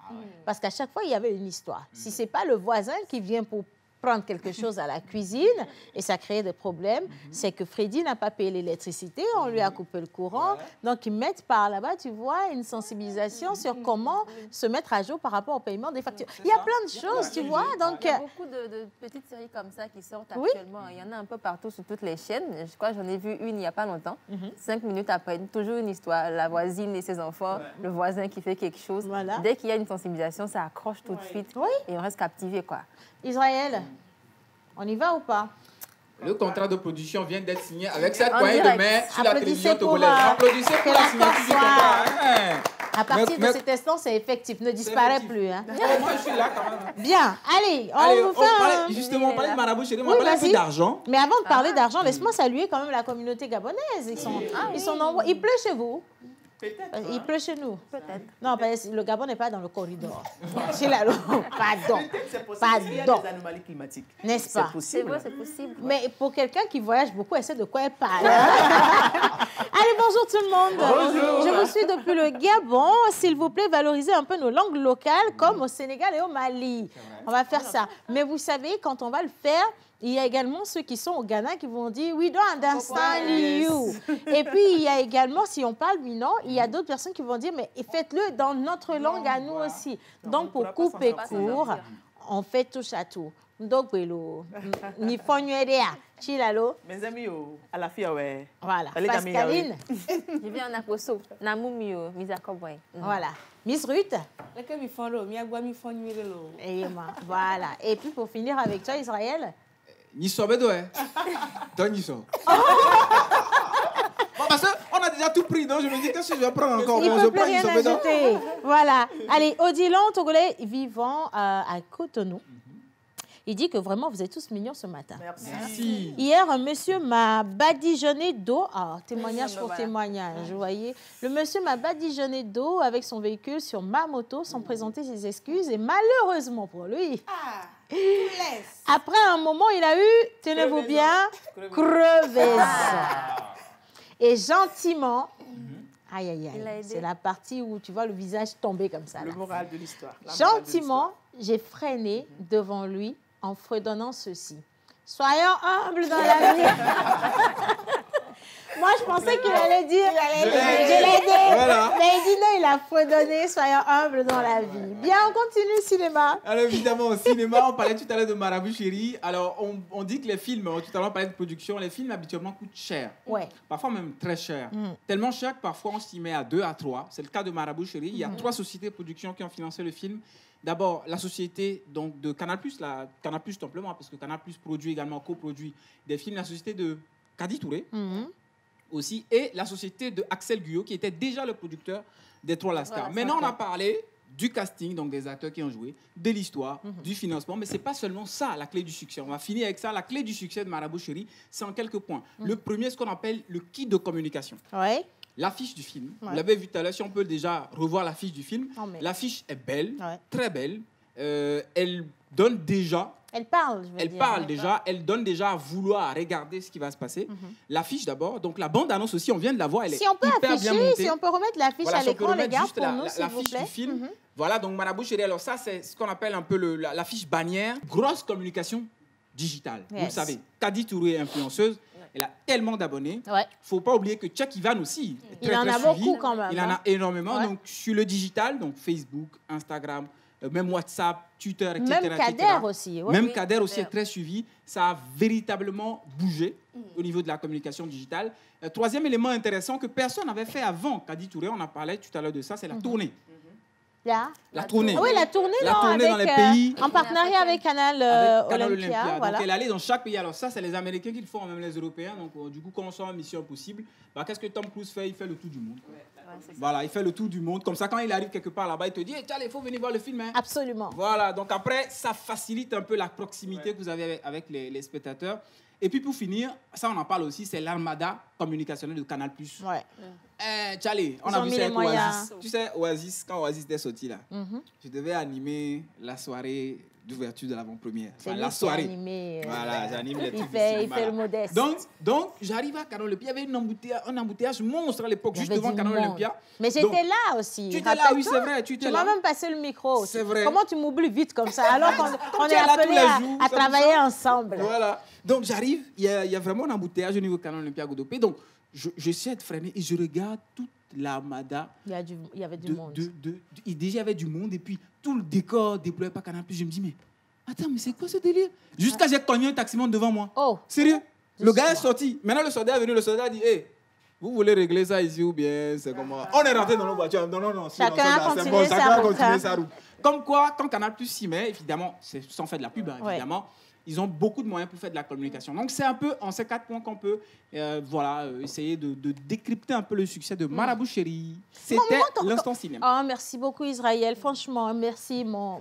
Parce qu'à chaque fois, il y avait une histoire. Si ce n'est pas le voisin qui vient pour prendre quelque chose à la cuisine et ça crée des problèmes, c'est que Freddy n'a pas payé l'électricité, on lui a coupé le courant. Donc, ils mettent par là-bas, tu vois, une sensibilisation sur comment se mettre à jour par rapport au paiement des factures. Il y a plein de choses, tu vois. Donc, il y a beaucoup de petites séries comme ça qui sortent actuellement. Il y en a un peu partout sur toutes les chaînes. Je crois que j'en ai vu une il n'y a pas longtemps. 5 minutes après, toujours une histoire. La voisine et ses enfants, le voisin qui fait quelque chose. Dès qu'il y a une sensibilisation, ça accroche tout de suite et on reste captivé, quoi. Israël, on y va ou pas? Le contrat de production vient d'être signé avec cette poignée de main sur la télévision togolaise. Applaudissez pour la signature du contrat. À partir de cet instant, c'est effectif, ne disparaît plus. Hein. Moi, je suis là quand même. Bien, allez, on vous fait justement, on parlait de Marabout Chéri, on va parler un peu d'argent. Mais avant de parler d'argent, laisse-moi saluer quand même la communauté gabonaise. Ils sont nombreux. Il pleut chez vous? Il pleut chez nous. Peut-être. Non, parce que le Gabon n'est pas dans le corridor. C'est là, pardon. Il y a des anomalies climatiques. N'est-ce pas? C'est vrai, c'est possible. Mais pour quelqu'un qui voyage beaucoup, elle sait de quoi elle parle. Allez, bonjour tout le monde. Bonjour. Je vous suis depuis le Gabon. S'il vous plaît, valorisez un peu nos langues locales, comme au Sénégal et au Mali. On va faire ça. Mais vous savez, quand on va le faire, il y a également ceux qui sont au Ghana qui vont dire « We don't understand you ». Et puis, il y a également, si on parle Minan, il y a d'autres personnes qui vont dire « Mais faites-le dans notre langue à nous aussi ». Donc, pour couper court, on fait touche à tout. Donc, ni fonnuerea, chilalo. Mes amis, à la fille, ouais. Voilà. Pascaline. Je viens en Aposo. Namumio, Misakoboy. Voilà. Miss Ruth. Voilà. Et puis, pour finir avec toi, Israël. Nisobedo, hein. Don Niso. Parce qu'on a déjà tout pris, donc je me dis que si je vais prendre encore, il bon, ne je peut plus prends rien Nisobedo. ajouter. Voilà. Allez, Odilon, Togolais vivant à Cotonou. Il dit que vraiment, vous êtes tous mignons ce matin. Merci. Hier, un monsieur m'a badigeonné d'eau. Ah, témoignage pour témoignage, vous voyez. Le monsieur m'a badigeonné d'eau avec son véhicule sur ma moto sans présenter ses excuses. Et malheureusement pour lui, après un moment, il a eu, tenez-vous bien, crevaison. Et gentiment, aïe, aïe, aïe, c'est la partie où tu vois le visage tomber comme ça. Le moral de l'histoire. Gentiment, j'ai freiné devant lui en fredonnant ceci. Soyons humbles dans la vie. Moi, je pensais qu'il allait dire, je l'ai dit, voilà. Mais il dit non, il a fredonné, soyons humbles dans la vie. Bien, on continue le cinéma. Alors évidemment, au cinéma, on parlait tout à l'heure de Marabout Chéri. Alors, on dit que les films, tout à l'heure on parlait de production, les films habituellement coûtent cher. Ouais. Parfois même très cher. Tellement cher que parfois on s'y met à 2, à 3. C'est le cas de Marabout Chéri. Il y a 3 sociétés de production qui ont financé le film. D'abord, la société donc, de Canal+, Canal+, simplement, parce que Canal+, produit également, coproduit des films. La société de Kadi Touré, aussi, et la société de Axel Guyot, qui était déjà le producteur des 3 Lascars. Voilà, maintenant, on a parlé du casting, donc des acteurs qui ont joué, de l'histoire, du financement, mais ce n'est pas seulement ça, la clé du succès. On va finir avec ça. La clé du succès de Marabout Chéri, c'est en quelques points. Le premier, ce qu'on appelle le kit de communication. Ouais. L'affiche du film. Vous l'avez vu tout à l'heure, si on peut déjà revoir l'affiche du film. L'affiche est belle, très belle. Elle donne déjà... Elle parle, je veux dire. Elle parle déjà, elle donne déjà à vouloir regarder ce qui va se passer. L'affiche d'abord, donc la bande-annonce aussi, on vient de la voir, elle est hyper bien montée. Si on peut remettre l'affiche à l'écran, les gars, pour nous, s'il vous plaît. L'affiche du film. Voilà, donc Marabout Chéri, alors ça, c'est ce qu'on appelle un peu l'affiche bannière. Grosse communication digitale. Vous le savez, Kadi Touré est influenceuse. Elle a tellement d'abonnés. Il ne faut pas oublier que Chuck Ivan aussi est très, il en a beaucoup quand même. Il en a énormément. Donc, sur le digital, donc Facebook, Instagram, même WhatsApp, Twitter, etc. Même Kader aussi. Même Kader aussi est très suivi. Ça a véritablement bougé au niveau de la communication digitale. Troisième élément intéressant que personne n'avait fait avant Kadi Touré, on a parlé tout à l'heure de ça, c'est la tournée. La tournée. Ah oui, la tournée, avec, dans les pays. En partenariat avec Canal Olympia. Voilà. Donc, elle est allée dans chaque pays. Alors ça, c'est les Américains qui le font, même les Européens. Donc, du coup, quand on sort en Mission Impossible, qu'est-ce que Tom Cruise fait? Il fait le tour du monde. Voilà, il fait le tour du monde. Comme ça, quand il arrive quelque part là-bas, il te dit, hey, il faut venir voir le film. Hein. Absolument. Voilà, donc après, ça facilite un peu la proximité que vous avez avec les spectateurs. Et puis pour finir, ça on en parle aussi, c'est l'armada communicationnelle de Canal+. Ouais. Charlie, on a vu ça avec Oasis. Tu sais, Oasis, quand Oasis était sorti là, je devais animer la soirée d'ouverture de l'avant-première. C'est la soirée. Animé, voilà, j'anime les trucs. Il fait le modeste. Donc j'arrive à Canal Olympia. Il y avait un embouteillage monstre à l'époque, juste devant Canal Olympia. Mais j'étais là aussi. Tu étais là, oui, c'est vrai. Tu m'as même passé le micro. C'est vrai. Comment tu m'oublies vite comme ça, alors qu'on est appelés à travailler ensemble. Voilà. Donc j'arrive, il y a vraiment un embouteillage au niveau Canal Olympia Godopé. Donc je sais de freiner et je regarde toute l'armada. Il y avait du monde. Déjà, il y avait du monde et puis tout le décor déployé par Canal+. Je me dis, mais attends, mais c'est quoi ce délire? Jusqu'à j'ai cogné un taximan devant moi. Oh. Sérieux? Le gars est sorti. Maintenant, le soldat est venu. Le soldat a dit, hey, vous voulez régler ça ici ou bien c'est comment? On est rentré dans nos voitures. Non. Chacun a continué sa route. Comme quoi, quand Canal+ s'y met, évidemment, c'est sans faire de la pub, hein, évidemment, ils ont beaucoup de moyens pour faire de la communication. Donc, c'est un peu en ces 4 points qu'on peut essayer de décrypter un peu le succès de Marabout Chéri. C'était l'instant cinéma. Oh, merci beaucoup, Israël. Franchement, merci, mon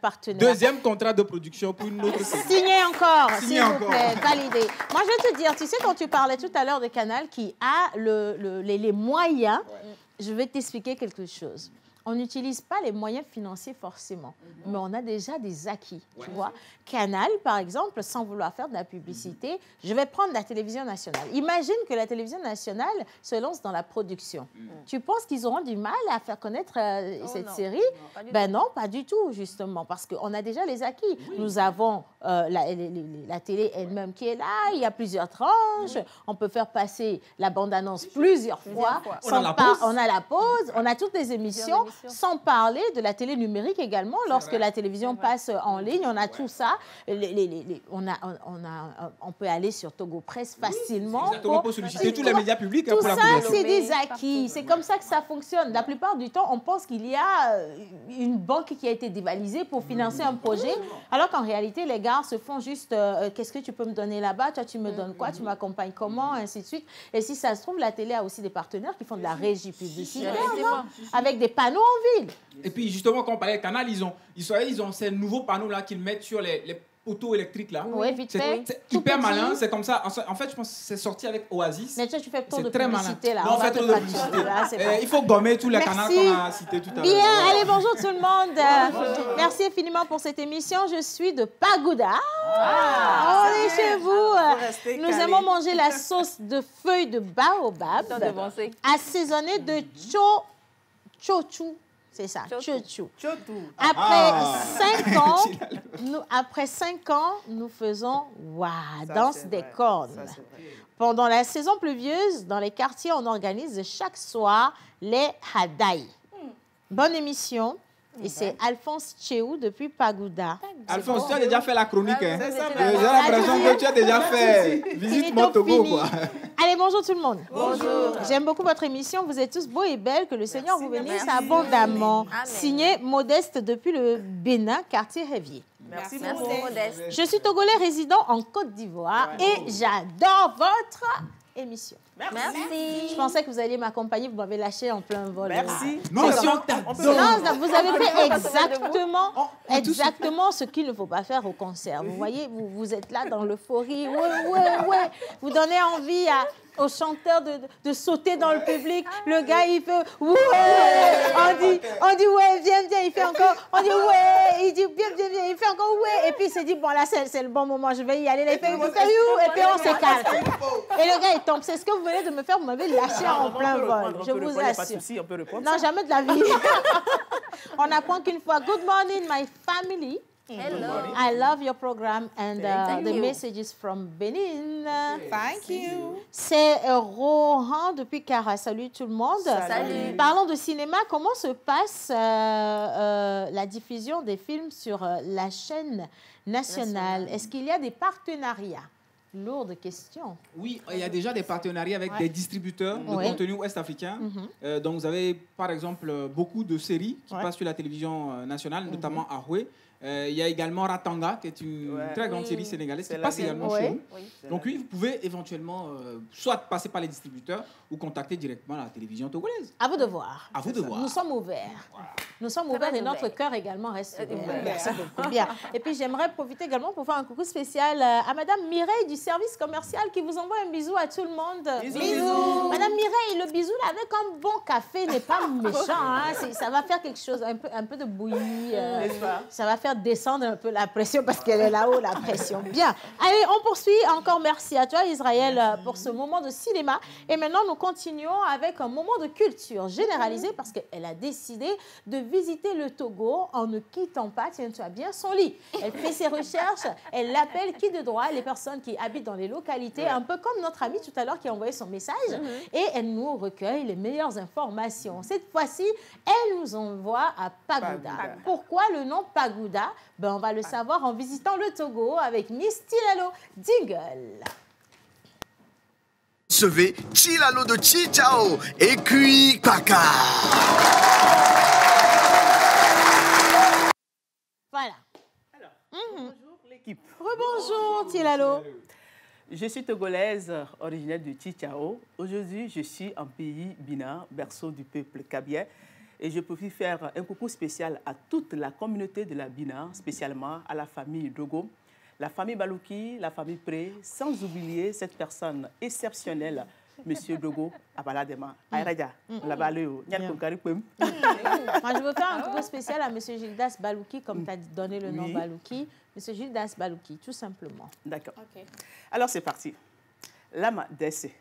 partenaire. Deuxième contrat de production pour une autre série. Signez encore, s'il vous plaît. Validé. Moi, je vais te dire, tu sais, quand tu parlais tout à l'heure de Canal qui a les moyens, je vais t'expliquer quelque chose. On n'utilise pas les moyens financiers forcément, mais on a déjà des acquis, tu vois. Canal, par exemple, sans vouloir faire de la publicité, je vais prendre la télévision nationale. Imagine que la télévision nationale se lance dans la production. Tu penses qu'ils auront du mal à faire connaître cette série? Non, pas du tout, justement, parce qu'on a déjà les acquis. Nous avons la télé elle-même qui est là, il y a plusieurs tranches, on peut faire passer la bande-annonce plusieurs fois. On a la pause, on a toutes les émissions. Sans parler de la télé numérique également, lorsque la télévision passe en ligne, on a tout ça. On peut aller sur Togo Presse facilement. Exactement, pour solliciter tous les médias publics pour la publication. Tout ça, c'est des acquis. C'est comme ça que ça fonctionne. La plupart du temps, on pense qu'il y a une banque qui a été dévalisée pour financer un projet, alors qu'en réalité, les gars se font juste qu'est-ce que tu peux me donner là-bas? Toi, tu me donnes quoi? Tu m'accompagnes comment? Ainsi de suite. Et si ça se trouve, la télé a aussi des partenaires qui font de la régie publicitaire avec des panneaux en ville. Et puis justement, quand on parlait de Canal, ils ont ces nouveaux panneaux-là qu'ils mettent sur les poteaux électriques là. Oui, vite fait. C'est hyper malin, c'est comme ça. En fait, je pense que c'est sorti avec Oasis. Mais toi, tu fais trop de publicité là. Non, on fait trop de publicité. Il faut gommer tous les canaux qu'on a cités tout à l'heure. Bien, allez, bonjour tout le monde. Merci infiniment pour cette émission. Je suis de Pagoda. On est chez vous. Nous aimons manger la sauce de feuilles de baobab assaisonnée de chochou. C'est ça, chochou. Après 5 ans, nous faisons danse des cornes. Pendant la saison pluvieuse, dans les quartiers, on organise chaque soir les hadaï. Bonne émission. Et c'est Alphonse Tchéou depuis Pagoda. Alphonse, tu as déjà fait la chronique. J'ai l'impression que tu as déjà fait visite mon Togo, quoi. Allez, bonjour tout le monde. Bonjour. J'aime beaucoup votre émission. Vous êtes tous beaux et belles. Que le Seigneur vous bénisse abondamment. Signé Modeste depuis le Bénin, quartier Révier. Merci Modeste. Je suis Togolais résident en Côte d'Ivoire et j'adore votre émission. Merci. Je pensais que vous alliez m'accompagner, vous m'avez lâché en plein vol. Merci. Non, si on t'adore. Vous avez fait exactement ce qu'il ne faut pas faire au concert. Vous voyez, vous êtes là dans l'euphorie. Ouais. Vous donnez envie au chanteur de sauter dans le public. Le gars, il fait ouais. On dit ouais, viens. Il fait encore. On dit ouais. Il dit viens. Il fait encore ouais. Et puis il s'est dit bon là c'est le bon moment. Je vais y aller. Il fait et puis on s'écarte. Et le gars il tombe. C'est ce que vous venez de me faire. Vous m'avez lâché en plein vol. Je vous assure. On peut répondre. Non, jamais de la vie. On apprend qu'une fois. Good morning, my family. Hello. I love your program and the messages from Benin. Thank you. C'est Rohan depuis Cara. Salut tout le monde. Salut. Parlons de cinéma. Comment se passe la diffusion des films sur la chaîne nationale? Est-ce qu'il y a des partenariats? Lourde question. Oui, il y a déjà des partenariats avec des distributeurs de contenu ouest-africain. Donc, vous avez, par exemple, beaucoup de séries qui passent sur la télévision nationale, notamment Ahoué. Il y a également Ratanga, qui est une très grande série sénégalaise, qui passe également chez nous. Donc oui, vous pouvez éventuellement soit passer par les distributeurs ou contacter directement la télévision togolaise. À vous de voir. À vous de voir. Nous sommes ouverts. Nous sommes ouverts et notre cœur également reste ouvert. Merci beaucoup. Bien. Et puis j'aimerais profiter également pour faire un coucou spécial à Madame Mireille du service commercial qui vous envoie un bisou à tout le monde. Bisous. Madame Mireille, le bisou là, avec un bon café n'est pas méchant. Hein. Ça va faire quelque chose, un peu de bouillie. Ça va faire descendre un peu la pression parce qu'elle est là-haut, la pression. Bien. Allez, on poursuit. Encore merci à toi, Israël, pour ce moment de cinéma. Et maintenant, nous continuons avec un moment de culture généralisée parce qu'elle a décidé de visiter le Togo en ne quittant pas, tiens-toi bien, son lit. Elle fait ses recherches, elle appelle qui de droit les personnes qui habitent dans les localités, un peu comme notre amie tout à l'heure qui a envoyé son message, et elle nous recueille les meilleures informations. Cette fois-ci, elle nous envoie à Pagoda. Pourquoi le nom Pagoda? Ben, on va le savoir en visitant le Togo avec Miss Tilalo. Jingle. Recevez Tilalo de Chichao et Kui Kaka. Voilà. Alors, bonjour l'équipe. Rebonjour Tilalo. Je suis togolaise, originaire de Chichao. Aujourd'hui, je suis en pays Bina, berceau du peuple kabien. Et je peux faire un coucou spécial à toute la communauté de la Bina, spécialement à la famille Dogo, la famille Balouki, la famille Pré, sans oublier cette personne exceptionnelle, Monsieur Dogo Abaladema. Aïraja, la Baléo. Moi, je veux faire un coucou spécial à Monsieur Gildas Balouki, comme tu as donné le nom Balouki. Monsieur Gildas Balouki, tout simplement. D'accord. Alors, c'est parti. Lama Dessé,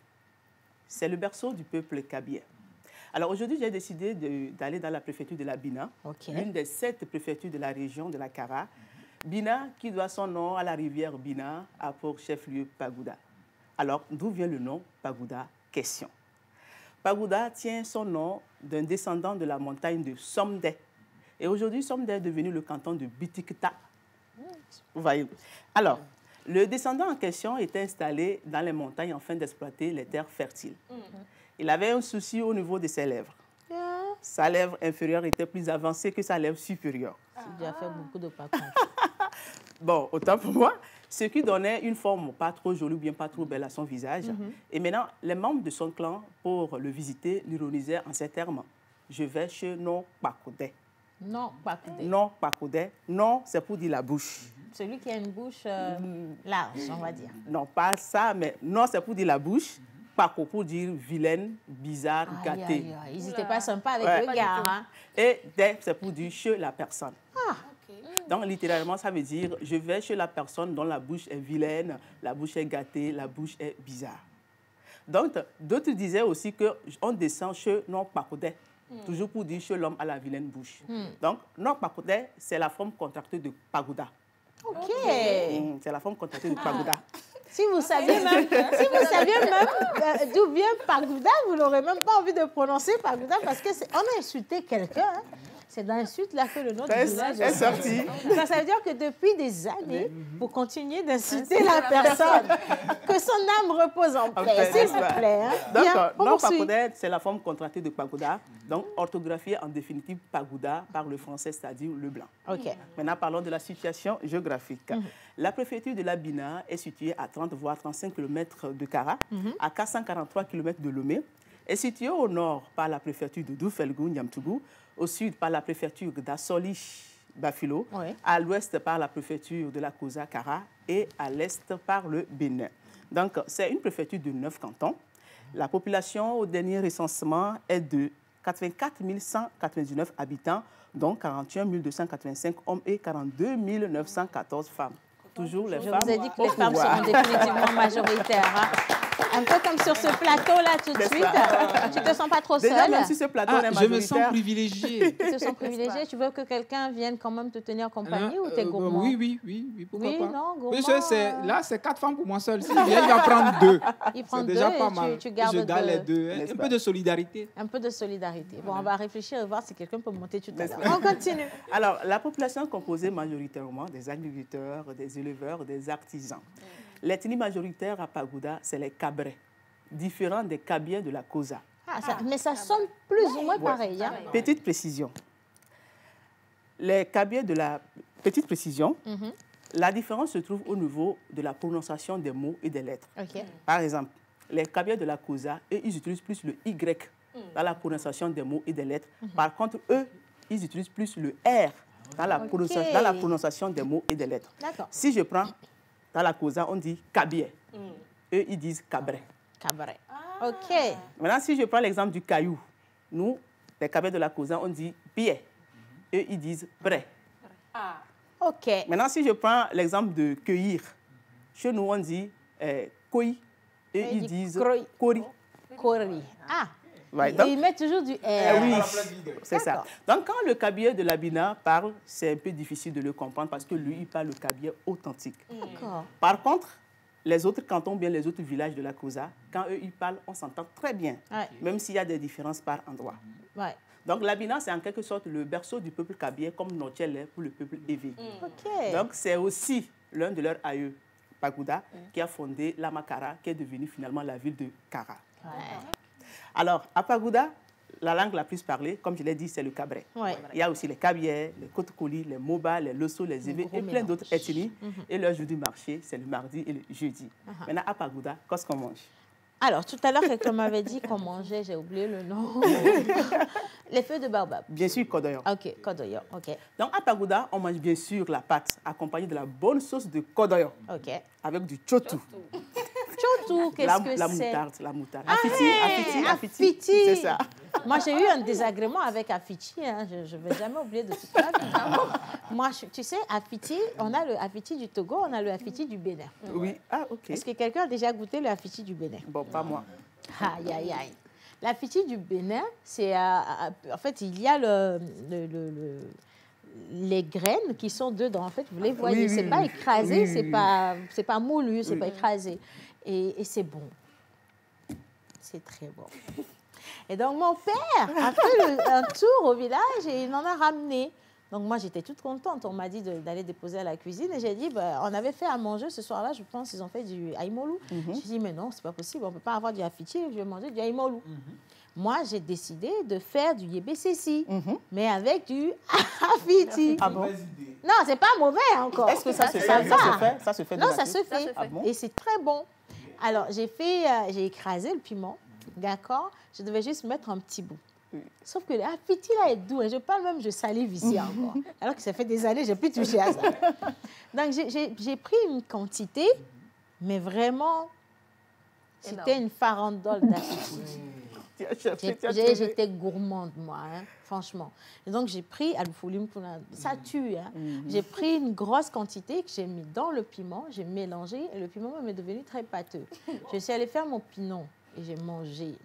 c'est le berceau du peuple kabien. Alors aujourd'hui, j'ai décidé d'aller dans la préfecture de la Bina, l'une des 7 préfectures de la région de la Kara. Bina, qui doit son nom à la rivière Bina, a pour chef-lieu Pagoda. Alors, d'où vient le nom Pagoda? Question. Pagoda tient son nom d'un descendant de la montagne de Somde. Et aujourd'hui, Somde est devenu le canton de Bitikta. Vous voyez. Alors, le descendant en question était installé dans les montagnes afin d'exploiter les terres fertiles. Il avait un souci au niveau de ses lèvres. Sa lèvre inférieure était plus avancée que sa lèvre supérieure. Tu as fait beaucoup de parcours. Bon, autant pour moi, ce qui donnait une forme pas trop jolie ou bien pas trop belle à son visage. Et maintenant, les membres de son clan, pour le visiter, l'ironisaient en ces termes. Je vais chez Non Pakoudé. Non Pakoudé. Non Pakoudé. Non, c'est pour dire la bouche. Celui qui a une bouche large, on va dire. Non, pas ça, mais non, c'est pour dire la bouche. Paco pour dire vilaine, bizarre, gâtée. Ils n'étaient pas sympas avec le gars. Hein. Et dès, c'est pour dire chez la personne. Donc, littéralement, ça veut dire je vais chez la personne dont la bouche est vilaine, la bouche est gâtée, la bouche est bizarre. Donc, d'autres disaient aussi qu'on descend chez non Pacoudé, toujours pour dire chez l'homme à la vilaine bouche. Donc, non Pacoudé, c'est la forme contractée de Pagoda. OK. C'est la forme contractée de Pagoda. Si vous saviez même, d'où vient Pagoda, vous n'aurez même pas envie de prononcer Pagoda parce qu'on a insulté quelqu'un. Hein. C'est d'insulte là que le nom du village est sorti. Ça veut dire que depuis des années, vous continuez d'insulter la personne. Que son âme repose en paix, s'il vous plaît. Hein. Donc, non Pagoda, c'est la forme contractée de Pagoda, donc orthographiée en définitive Pagoda par le français, c'est-à-dire le blanc. Maintenant, parlons de la situation géographique. La préfecture de la Bina est située à 30 voire 35 km de Kara, à 443 km de Lomé, est située au nord par la préfecture de Doufelgou, Niamtougou, au sud par la préfecture d'Assoli, Bafilo, à l'ouest par la préfecture de la Kosa, Kara, et à l'est par le Bénin. Donc, c'est une préfecture de 9 cantons. La population au dernier recensement est de 84 199 habitants, dont 41 285 hommes et 42 914 femmes. Toujours les femmes. Je vous ai dit que les femmes seront définitivement majoritaires. Hein. Un peu comme sur ce plateau-là tout de suite. Tu ne te sens pas trop seule? Déjà, même si ce plateau est majoritaire. Je me sens privilégiée. Tu te sens privilégiée? Tu veux que quelqu'un vienne quand même te tenir compagnie ou t'es gourmand? Oui, pourquoi pas? Non, gourmand. Là, c'est 4 femmes pour moi seule. S'il vient, il va prendre 2. Il prend 2 déjà pas mal. Tu gardes je garde les 2. Un peu de solidarité. Un peu de solidarité. Bon, on va réfléchir et voir si quelqu'un peut monter tout à l'heure. On continue. Alors, la population est composée majoritairement des agriculteurs, des éleveurs, des artisans. L'ethnie majoritaire à Pagoda, c'est les Cabrets, différents des Kabyens de la Kosa. Mais ça sonne plus ou moins pareil. Hein? Petite précision. Les Kabyens de la... Petite précision, la différence se trouve au niveau de la prononciation des mots et des lettres. Par exemple, les Kabyens de la Kosa, eux, ils utilisent plus le Y dans la prononciation des mots et des lettres. Par contre, eux, ils utilisent plus le R dans la prononciation des mots et des lettres. Si je prends dans la Kosa, on dit Kabye. Eux, ils disent Cabré. Cabré. OK. Maintenant, si je prends l'exemple du caillou, nous, les Kabyens de la Kosa, on dit Bié. Eux, ils disent Bré. OK. Maintenant, si je prends l'exemple de cueillir, chez nous, on dit Koi. Eux, ils disent Kori. Kori. Ouais, donc, et ils mettent toujours du R. Oui, c'est ça. Donc, quand le Kabye de l'Abina parle, c'est un peu difficile de le comprendre parce que lui, il parle le Kabye authentique. Par contre, les autres cantons, bien les autres villages de la Kosa, quand eux, ils parlent, on s'entend très bien, même s'il y a des différences par endroit. Donc, l'Abina, c'est en quelque sorte le berceau du peuple Kabye, comme Notiel est pour le peuple Evé. Donc, c'est aussi l'un de leurs aïeux, Pagoda, qui a fondé l'Amakara, qui est devenue finalement la ville de Kara. Alors, à Pagoda, la langue la plus parlée, comme je l'ai dit, c'est le Cabré. Il y a aussi les Kabyais, les Kotkoli, les Moba, les Losso, les Évé et plein d'autres ethnies. Et leur jour du marché, c'est le mardi et le jeudi. Maintenant, à Pagoda, qu'est-ce qu'on mange? Alors, tout à l'heure, quelqu'un m'avait dit qu'on mangeait, j'ai oublié le nom. Les feuilles de baobab. Bien sûr, kodoyo. OK, kodoyo, OK. Donc, à Pagoda, on mange bien sûr la pâte, accompagnée de la bonne sauce de kodoyo. OK. Avec du chotou. Chotou, qu'est-ce que c'est? La moutarde. Afiti. C'est ça. Moi, j'ai eu un désagrément avec Afiti. Hein. Je ne vais jamais oublier de toute ma vie. Moi, tu sais, Afiti, on a le Afiti du Togo, on a le Afiti du Bénin. Oui, OK. Est-ce que quelqu'un a déjà goûté le Afiti du Bénin? Bon, pas moi. Aïe, aïe, aïe. L'Afiti du Bénin, c'est... en fait, il y a les graines qui sont dedans. En fait, vous les voyez, c'est pas écrasé, c'est pas moulu, c'est pas écrasé. Et c'est bon. C'est très bon. Et donc, mon père a fait un tour au village et il en a ramené. Donc, moi, j'étais toute contente. On m'a dit d'aller déposer à la cuisine. Et j'ai dit, on avait fait à manger ce soir-là. Je pense qu'ils ont fait du aïmolou. J'ai dit, mais non, c'est pas possible. On ne peut pas avoir du afiti. Je vais manger du aïmolou. Moi, j'ai décidé de faire du yébé-sessi, mais avec du afiti. Ah bon? Non, c'est pas mauvais encore. Est-ce que ça se fait? Ça se fait Non, ça se fait. Et c'est très bon. Alors, j'ai écrasé le piment, d'accord? Je devais juste mettre un petit bout. Sauf que l'afiti, là, est doux. Et je parle même, je salive ici encore. Alors que ça fait des années, je n'ai plus touché à ça. Donc, j'ai pris une quantité, mais vraiment, c'était une farandole d'afiti. J'étais gourmande, moi, hein, franchement. Et donc, j'ai pris, ça tue, hein. J'ai pris une grosse quantité que j'ai mis dans le piment, j'ai mélangé, et le piment m'est devenu très pâteux. Je suis allée faire mon pinon, et j'ai mangé,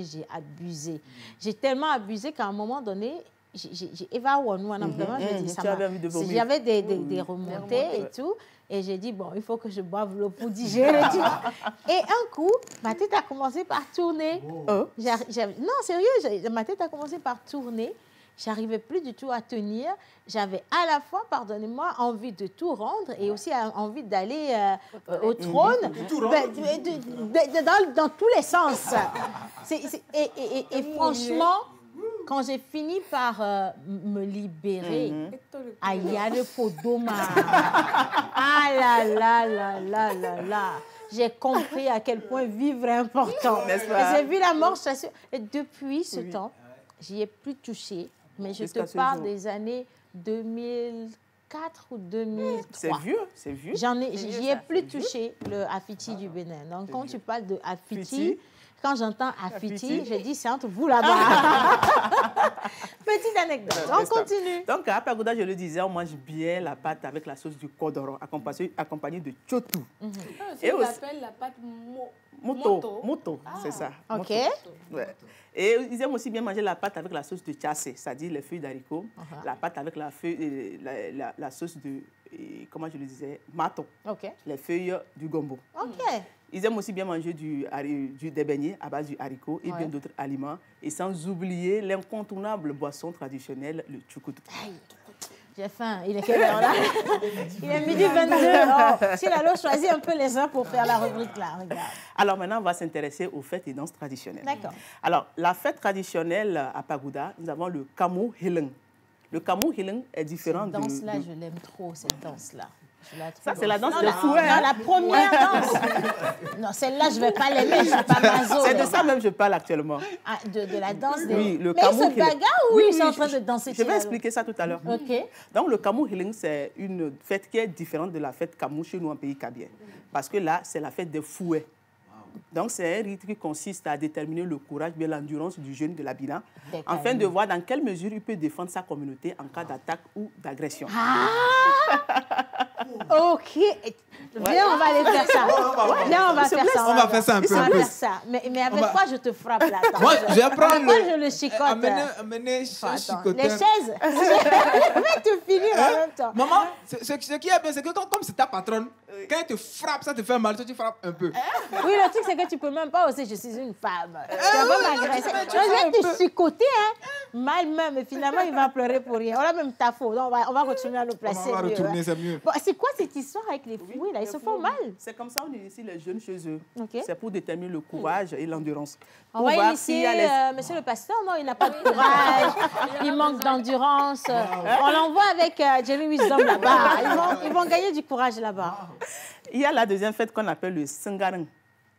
j'ai abusé. J'ai tellement abusé qu'à un moment donné, j'avais des remontées et tout. Et j'ai dit, bon, il faut que je boive l'eau pour digérer. Et un coup, ma tête a commencé par tourner. Non, sérieux, ma tête a commencé par tourner. J'arrivais plus du tout à tenir. J'avais à la fois, pardonnez-moi, envie de tout rendre et aussi envie d'aller au trône, dans tous les sens. Et franchement, quand j'ai fini par me libérer, Aya le Podoma. Ah là là là là là là. J'ai compris à quel point vivre est important. Et j'ai vu la mort. Et depuis ce temps, j'y ai plus touché. Mais je te parle des années 2004 ou 2003. C'est vieux, c'est vieux. J'y ai plus touché le Afiti du Bénin. Donc, quand tu parles de Afiti, quand j'entends Afiti, je dis c'est entre vous là-bas. Petite anecdote, on continue. Donc, à Pagoda, je le disais, on mange bien la pâte avec la sauce du kodoro, accompagnée de chotou. Et on appelle la pâte moto. C'est ça. OK. Ouais. Et ils aiment aussi bien manger la pâte avec la sauce de tchassé, c'est-à-dire les feuilles d'haricot, la pâte avec la sauce de, comment je le disais, mato, les feuilles du gombo. Ils aiment aussi bien manger des beignets à base du haricot et bien d'autres aliments. Et sans oublier l'incontournable boisson traditionnelle, le tchoukoudou. J'ai faim. Il est quelle heure là? Il est midi 22. Oh, Tilalo choisit un peu les heures pour faire la rubrique là. Regarde. Alors maintenant, on va s'intéresser aux fêtes et danses traditionnelles. D'accord. Alors, la fête traditionnelle à Pagoda, nous avons le Kamu Hileng. Le Kamu Hileng est différent de... Cette danse-là, je l'aime trop, cette danse-là. Ça, c'est la danse de fouet. Non, la première danse. Non, celle-là, je ne vais pas l'aimer, je ne suis pas maso. C'est de ça même que je parle actuellement. Ah, de la danse des... Oui, le mais ils se bagarrent ou ils sont en train de danser? Je vais expliquer ça tout à l'heure. OK. Donc, le Kamu Hileng, c'est une fête qui est différente de la fête Kamu chez nous en pays kabien. Parce que là, c'est la fête des fouets. Donc, c'est un rite qui consiste à déterminer le courage et l'endurance du jeune de l'Abina, afin de voir dans quelle mesure il peut défendre sa communauté en cas d'attaque ou d'agression. Ah! OK. Viens, on va aller faire ça. Viens, on va faire ça. On va faire ça un peu. On va faire ça. Mais avec quoi je te frappe là? Moi, je vais prendre moi, je le chicote. Amener chicoteur. Les chaises. Je vais te finir en même temps. Maman, ce qui est bien, c'est que comme c'est ta patronne, quand elle te frappe, ça te fait mal, toi tu frappes un peu. Oui, le truc, c'est que tu peux même pas aussi, je suis une femme. Tu vas m'agresser. Je vais te chicoter, hein. Mal même, et finalement, il va pleurer pour rien. On a même ta faute. On va continuer à nous placer. On va retourner, c'est mieux. Bon, c'est quoi cette histoire avec les fouets, là? Ils se font mal. C'est comme ça, on initie les jeunes chez eux. Okay. C'est pour déterminer le courage et l'endurance. On va initier monsieur le pasteur, non, il n'a pas de courage, il manque d'endurance. On l'envoie avec Jerry Wisdom là-bas. Ils vont gagner du courage là-bas. Il y a la deuxième fête qu'on appelle le Singarang.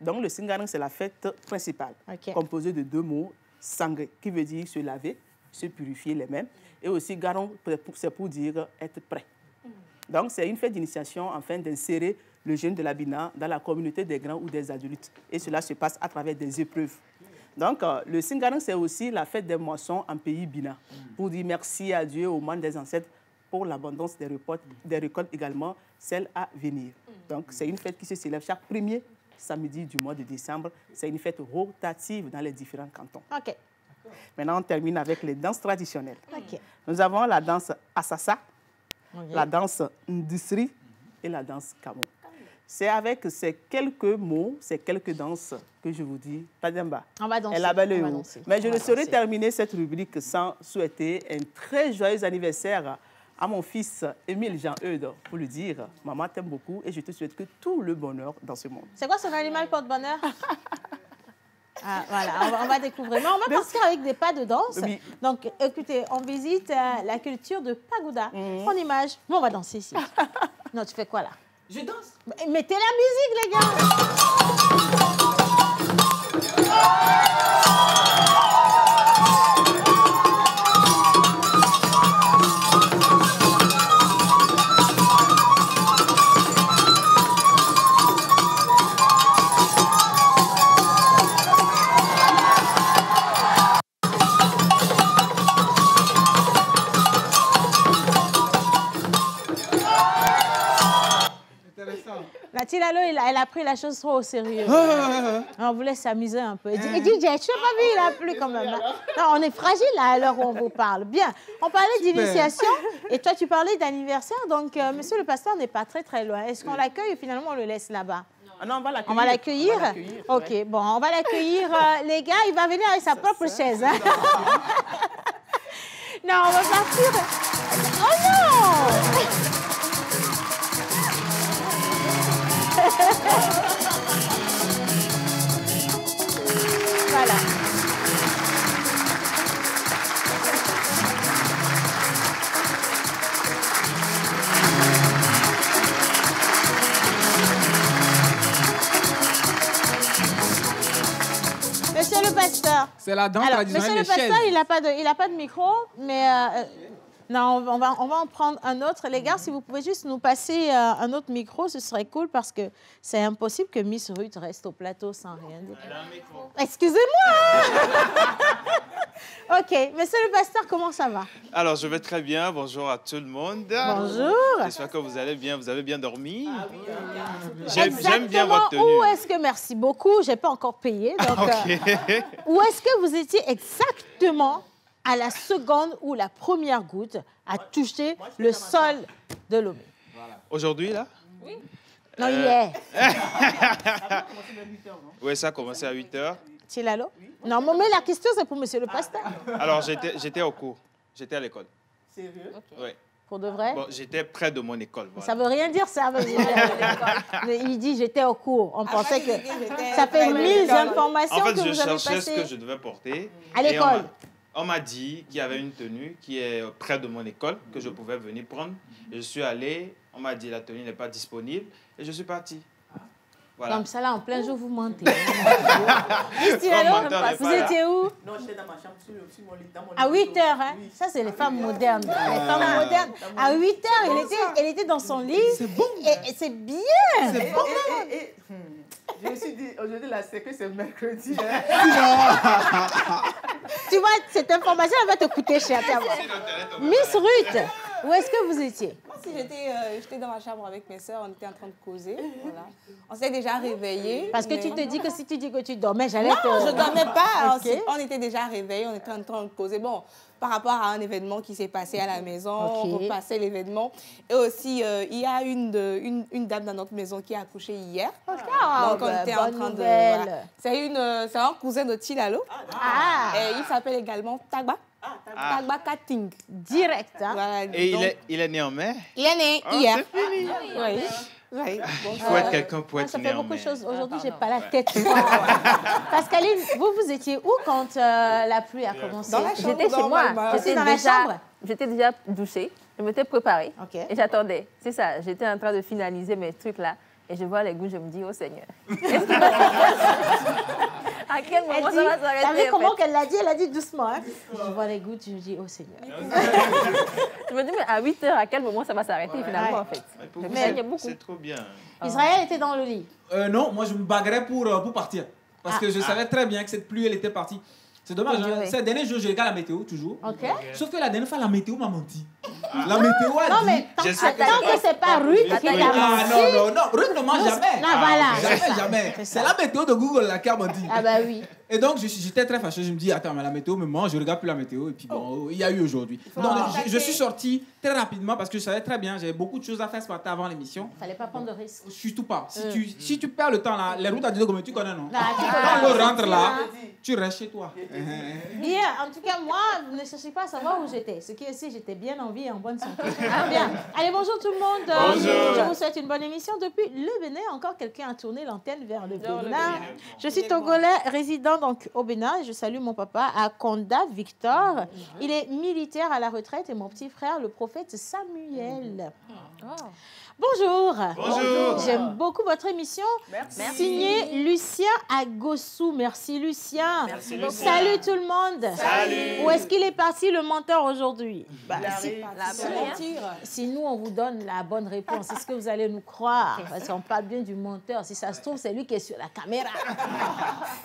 Donc, le Singarang, c'est la fête principale, composée de deux mots, sangre, qui veut dire se laver, se purifier les mains, et aussi garong, c'est pour dire être prêt. Donc, c'est une fête d'initiation afin d'insérer le jeune de l'Abina dans la communauté des grands ou des adultes. Et cela se passe à travers des épreuves. Donc, le Singarang, c'est aussi la fête des moissons en pays Bina, pour dire merci à Dieu, aux membres des ancêtres, pour l'abondance des récoltes également, celles à venir. Donc, c'est une fête qui se célèbre chaque premier samedi du mois de décembre. C'est une fête rotative dans les différents cantons. OK. Maintenant, on termine avec les danses traditionnelles. OK. Nous avons la danse Asasa, la danse Ndusri et la danse Kamo. C'est avec ces quelques mots, ces quelques danses que je vous dis, Tademba. On va danser. Mais je ne saurais terminer cette rubrique sans souhaiter un très joyeux anniversaire à mon fils Émile Jean-Eudes pour lui dire « Maman t'aime beaucoup et je te souhaite que tout le bonheur dans ce monde. » C'est quoi son animal porte-bonheur? Ah, voilà, on va découvrir. Mais on va partir avec des pas de danse. Oui. Donc, écoutez, on visite la culture de Pagoda. En image. Nous, on va danser ici. Non, tu fais quoi là? Je danse. Mettez la musique, les gars. La Tilalo, elle a pris la chose trop au sérieux. On voulait s'amuser un peu. Il dit, tu n'as pas vu, il a plu quand même. Non, on est fragile là, à l'heure où on vous parle. Bien, on parlait d'initiation et toi, tu parlais d'anniversaire. Donc, monsieur le pasteur n'est pas très, très loin. Est-ce qu'on l'accueille ou finalement on le laisse là-bas? Non, on va l'accueillir. OK, bon, on va l'accueillir. Les gars, il va venir avec sa propre chaise. Hein? Non, on va partir. Oh non! Voilà. Monsieur le pasteur. C'est la danse traditionnelle. Monsieur le pasteur, il n'a pas de micro, mais non, on va en prendre un autre. Les gars, si vous pouvez juste nous passer un autre micro, ce serait cool parce que c'est impossible que Miss Ruth reste au plateau sans rien dire. Excusez-moi. OK. Monsieur le pasteur, comment ça va? Alors, je vais très bien. Bonjour à tout le monde. Bonjour. J'espère que vous allez bien. Vous avez bien dormi? Ah oui. J'aime bien votre tenue. Où est-ce que... Merci beaucoup. Je n'ai pas encore payé. Donc, où est-ce que vous étiez exactement à la seconde où la première goutte a touché le sol de Lomé? Aujourd'hui, là? Oui. Non, hier. Oui, ça a commencé à 8h. Tilalo? Non, mais la question, c'est pour monsieur le pasteur. Alors, j'étais au cours. J'étais à l'école. Sérieux? Oui. Pour de vrai? Bon, j'étais près de mon école. Voilà. Ça veut rien dire, ça. Mais il dit j'étais au cours. On pensait que ça fait 1000 informations que vous avez passées. En fait, je cherchais ce que je devais porter. À l'école? On m'a dit qu'il y avait une tenue qui est près de mon école, que je pouvais venir prendre. Et je suis allé, on m'a dit la tenue n'est pas disponible. Et je suis parti. Voilà. Comme ça, là, en plein jour, vous mentez. Vous étiez où? Non, j'étais dans ma chambre, sur mon lit. À 8 heures, hein? Oui. Ça, c'est les femmes modernes. Les femmes modernes. À 8 heures, elle était dans son lit. C'est bon. Et c'est bien. C'est bon. Je me suis dit, aujourd'hui, la sécurité, c'est mercredi. Tu vois, cette information, elle va te coûter cher. Miss Ruth, où est-ce que vous étiez? Moi, j'étais dans ma chambre avec mes soeurs, on était en train de causer. Voilà. On s'est déjà réveillés. Parce que tu te dis que si tu dis que tu dormais, j'allais te... Non, je ne dormais pas. Okay. On était déjà réveillés, on était en train de causer. Bon, par rapport à un événement qui s'est passé à la maison, on repassait l'événement. Et aussi, il y a une dame dans notre maison qui a accouché hier. Donc, on était en train de... Voilà. C'est un cousin de Tilalo. Et il s'appelle également Tagba. Tagba Kating. Direct. Hein? Voilà, et il est né en mai? Il est né hier. Oui. Oui. Il faut être quelqu'un pour être né en mai. Ça fait beaucoup de choses. Aujourd'hui, je n'ai pas la tête. Pascaline, vous étiez où quand la pluie a commencé? Dans la chambre. J'étais chez moi. J'étais dans la chambre. J'étais déjà douchée. Je m'étais préparée. Okay. Et j'attendais. C'est ça. J'étais en train de finaliser mes trucs là. Et je vois les gouttes, je me dis, oh Seigneur. À quel moment ça va s'arrêter? T'as vu comment qu'elle l'a dit? Elle a dit doucement. Hein? Je vois les gouttes, je me dis, oh Seigneur. Je me dis, mais à 8 heures, à quel moment ça va s'arrêter finalement en fait? C'est trop bien. Israël était dans le lit. Non, moi je me bagarrais pour partir. Parce que je savais très bien que cette pluie, elle était partie. C'est dommage, hein? Ces derniers jours, je regarde la météo toujours. Okay. Sauf que la dernière fois, la météo m'a menti. La météo a dit... Non, mais tant que c'est pas Ruth qui t'a menti... Non, Ruth ne ment jamais. Non, voilà. Jamais. C'est la météo de Google là, qui a menti. Ah bah oui. Et donc, j'étais très fâché. Je me dis, attends, mais la météo me ment, je regarde plus la météo. Et puis bon, il y a eu aujourd'hui. Donc, je suis sorti très rapidement parce que je savais très bien, j'avais beaucoup de choses à faire ce matin avant l'émission. Fallait pas prendre de risques. Surtout pas. Si tu perds le temps là, les routes à Dieu, tu connais, non? Quand on rentre là, tu restes chez toi. Bien, en tout cas, moi, ne cherchez pas à savoir où j'étais. Ce qui est aussi, j'étais bien en vie et en bonne santé. Bien. Allez, bonjour tout le monde. Bonjour. Je vous souhaite une bonne émission. Depuis le Bénin, encore quelqu'un a tourné l'antenne vers le Bénin. Je suis togolais, résident donc au Bénin. Je salue mon papa, Akonda Victor. Il est militaire à la retraite et mon petit frère, le prophète Samuel. Bonjour. Bonjour. J'aime beaucoup votre émission. Merci. Signé Lucien Agossou. Merci Lucien. Merci Lucien. Salut tout le monde. Salut. Où est-ce qu'il est parti le menteur aujourd'hui? Si nous on vous donne la bonne réponse, est-ce que vous allez nous croire? Parce qu'on parle bien du menteur. Si ça se trouve, c'est lui qui est sur la caméra.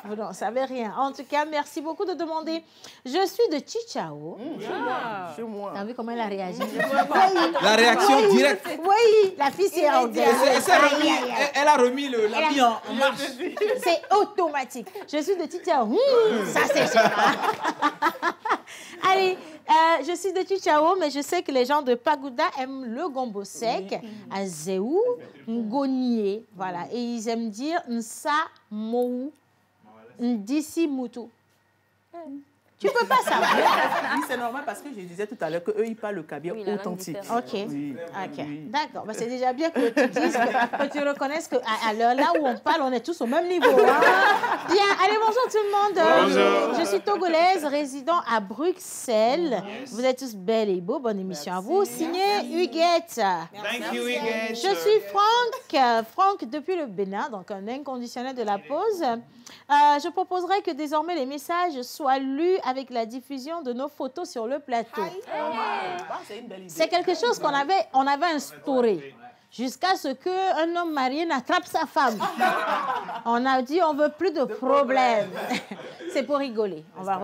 Vous n'en savez rien. En tout cas, merci beaucoup de demander. Je suis de Chichao. Chez moi. T'as vu comment elle a réagi? La réaction directe. Oui, la fille s'est engagée. Elle a remis l'habit en marche. C'est automatique. Je suis de Chichao. Ça, c'est ça. Allez, je suis de Chichao, mais je sais que les gens de Pagoda aiment le gombo sec, Azéou, Ngonié. Voilà. Et ils aiment dire Nsa Mou, Ndisi Moutou. Tu ne peux pas savoir. Oui, c'est normal parce que je disais tout à l'heure qu'eux, ils parlent le kabyle authentique. OK. Oui. OK. D'accord. Ben, c'est déjà bien que tu dises, que tu reconnaisses qu'à l'heure là où on parle, on est tous au même niveau. Hein? Bien. Allez, bonjour tout le monde. Bonjour. Je suis togolaise, résident à Bruxelles. Yes. Vous êtes tous belles et beaux. Bonne émission à vous. Signé Huguette. Thank you, Huguette. Je suis Franck. Franck depuis le Bénin, donc un inconditionnel de la pause. Je proposerai que désormais les messages soient lus avec la diffusion de nos photos sur le plateau. C'est quelque chose qu'on avait instauré jusqu'à ce qu'un homme marié n'attrape sa femme. On a dit on veut plus de problèmes. C'est pour rigoler. On va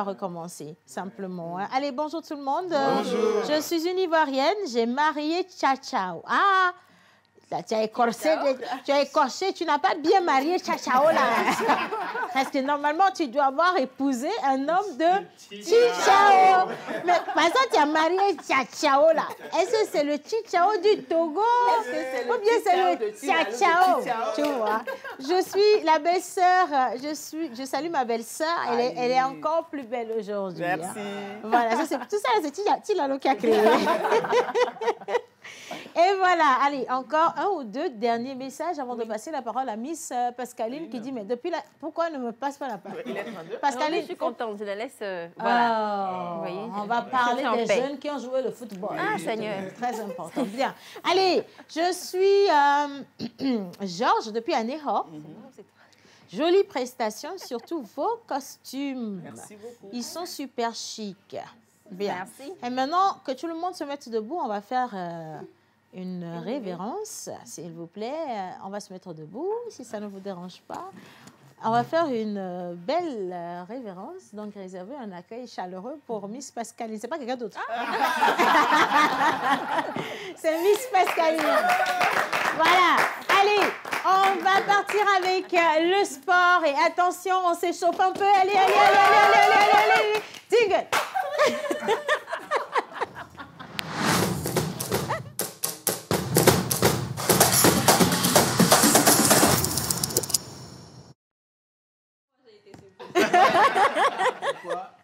recommencer simplement. Hein. Allez, bonjour tout le monde. Bonjour. Je suis une Ivoirienne. J'ai marié Tchao. Ah, Là, tu as écorché, tu n'as pas bien marié Chachao là. Parce que normalement, tu dois avoir épousé un homme de Chichao. Mais par exemple, tu as marié Chachao là. Est-ce que c'est le Chichao du Togo ou bien c'est le Chachao? Tu vois. Je suis la belle-sœur, je salue ma belle-sœur, elle est encore plus belle aujourd'hui. Merci. Hein. Voilà, tout ça, c'est Tilalo qui a créé. Et voilà, allez, encore un ou deux derniers messages avant de passer la parole à Miss Pascaline qui dit, mais depuis là, pourquoi ne me passe pas la parole? Pascaline, non, je suis contente, je la laisse, voilà. Vous voyez, on va parler des jeunes qui ont joué le football. Ah, Seigneur. Très important, bien. Allez, je suis Georges depuis Aného. Jolie prestation, surtout vos costumes. Merci beaucoup. Ils sont super chics. Bien. Merci. Et maintenant que tout le monde se mette debout, on va faire une révérence, s'il vous plaît. On va se mettre debout, si ça ne vous dérange pas. On va faire une belle révérence, donc réserver un accueil chaleureux pour Miss Pascaline. C'est pas quelqu'un d'autre. C'est Miss Pascaline. Voilà. Allez, on va partir avec le sport. Et attention, on s'échauffe un peu. Allez, allez, allez, allez, allez, allez, allez, allez. Jingle.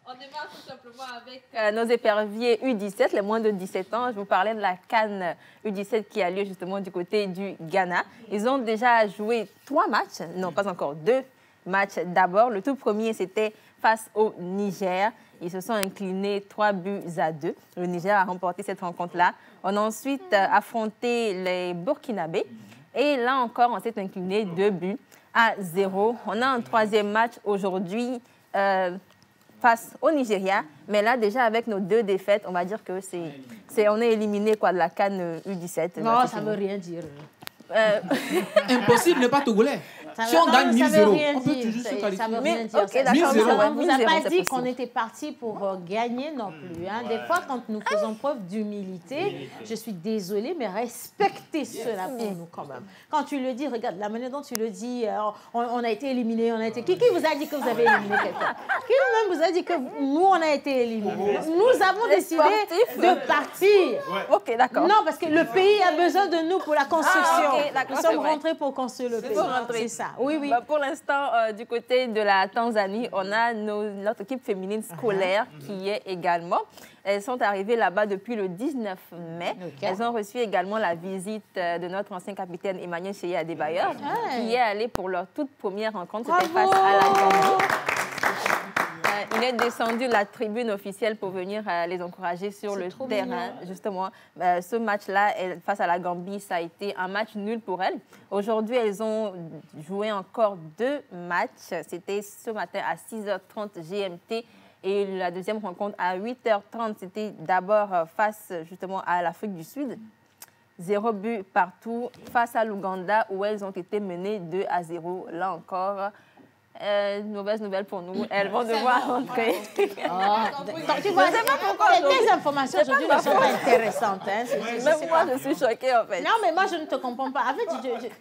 On démarre tout simplement avec nos éperviers U17, les moins de 17 ans. Je vous parlais de la CAN U17 qui a lieu justement du côté du Ghana. Ils ont déjà joué 3 matchs, non pas encore 2 matchs. D'abord, le tout premier, c'était face au Niger. Ils se sont inclinés 3-2. Le Niger a remporté cette rencontre-là. On a ensuite affronté les Burkinabés. Et là encore, on s'est incliné 2-0. On a un 3e match aujourd'hui face au Nigeria. Mais là, déjà, avec nos 2 défaites, on va dire que on est éliminé quoi, de la CAN U17. Non, ça ne veut rien dire. Impossible, n'est pas togolais. Si on gagne 1000-0, on peut toujours se qualifier. Ça veut rien dire. Okay, on ne vous a pas dit qu'on était parti pour gagner non plus. Hein. Des fois, quand nous faisons preuve d'humilité, je suis désolée, mais respectez cela pour nous quand même. Quand tu le dis, regarde, la manière dont tu le dis, on a été éliminés, on a été... Qui vous a dit que vous avez éliminé quelqu'un? Qui même vous a dit que nous, on a été éliminés? Nous avons décidé de partir. Ok, d'accord. Non, parce que le pays a besoin de nous pour la construction. Okay, nous sommes rentrés pour construire le pays. C'est ça. Oui, oui. Bah, pour l'instant, du côté de la Tanzanie, on a notre équipe féminine scolaire qui y est également. Elles sont arrivées là-bas depuis le 19 mai. Okay. Elles ont reçu également la visite de notre ancien capitaine Emmanuel Cheye Adebayor, qui est allé pour leur toute première rencontre. C'était face à la Gambie. Il est descendu de la tribune officielle pour venir les encourager sur le terrain. Justement, ce match-là, face à la Gambie, ça a été un match nul pour elles. Aujourd'hui, elles ont joué encore 2 matchs. C'était ce matin à 6h30 GMT et la deuxième rencontre à 8h30. C'était d'abord face justement à l'Afrique du Sud. 0 but partout face à l'Ouganda où elles ont été menées 2-0. Là encore, mauvaise nouvelle pour nous. Elles vont devoir rentrer. Tu vois, les informations aujourd'hui ne sont pas intéressantes. Hein. Même moi, je suis choquée, en fait. Non, mais moi, je ne te comprends pas. En fait,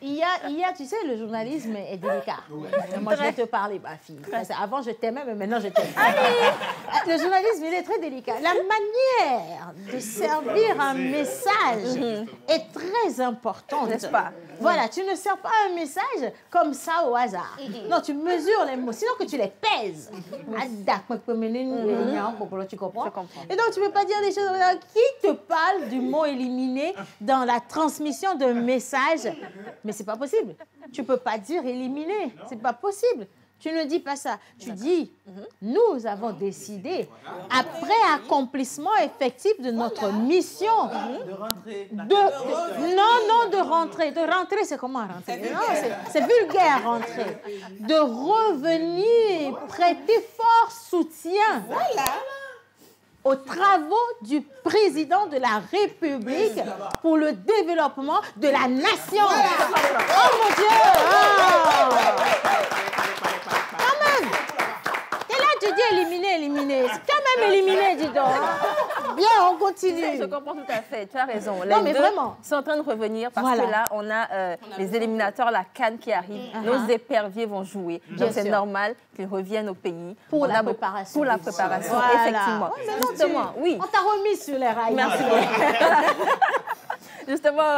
il y a, tu sais, le journalisme est délicat. Moi, je vais te parler, ma fille. Avant, je t'aimais, mais maintenant, je t'aime. Le journalisme, il est très délicat. La manière de servir un message est très importante. N'est-ce pas? Voilà, tu ne sers pas un message comme ça au hasard. Non, tu mesures les mots, sinon que tu les pèses. Tu comprends? Et donc, tu ne peux pas dire des choses. Qui te parle du mot éliminé dans la transmission d'un message? Mais ce n'est pas possible. Tu ne peux pas dire éliminé. Ce n'est pas possible. Tu ne dis pas ça. Tu dis, nous avons décidé, après accomplissement effectif de notre mission, de rentrer. De rentrer. De rentrer, c'est comment rentrer? Non, c'est vulgaire, rentrer. De revenir prêter fort soutien. Aux travaux du président de la République pour le développement de la nation. Oh mon Dieu! Quand même! Et là, tu dis éliminé. C'est quand même éliminé, dis donc. Bien, on continue. Je comprends tout à fait, tu as raison. Non, mais vraiment. Ils sont en train de revenir parce que là, on a les éliminateurs, la CAN qui arrive. Nos éperviers vont jouer. Donc, c'est normal qu'ils reviennent au pays. Pour la préparation. Pour la préparation, voilà. effectivement. Justement, oui. On t'a remis sur les rails. Merci. Justement,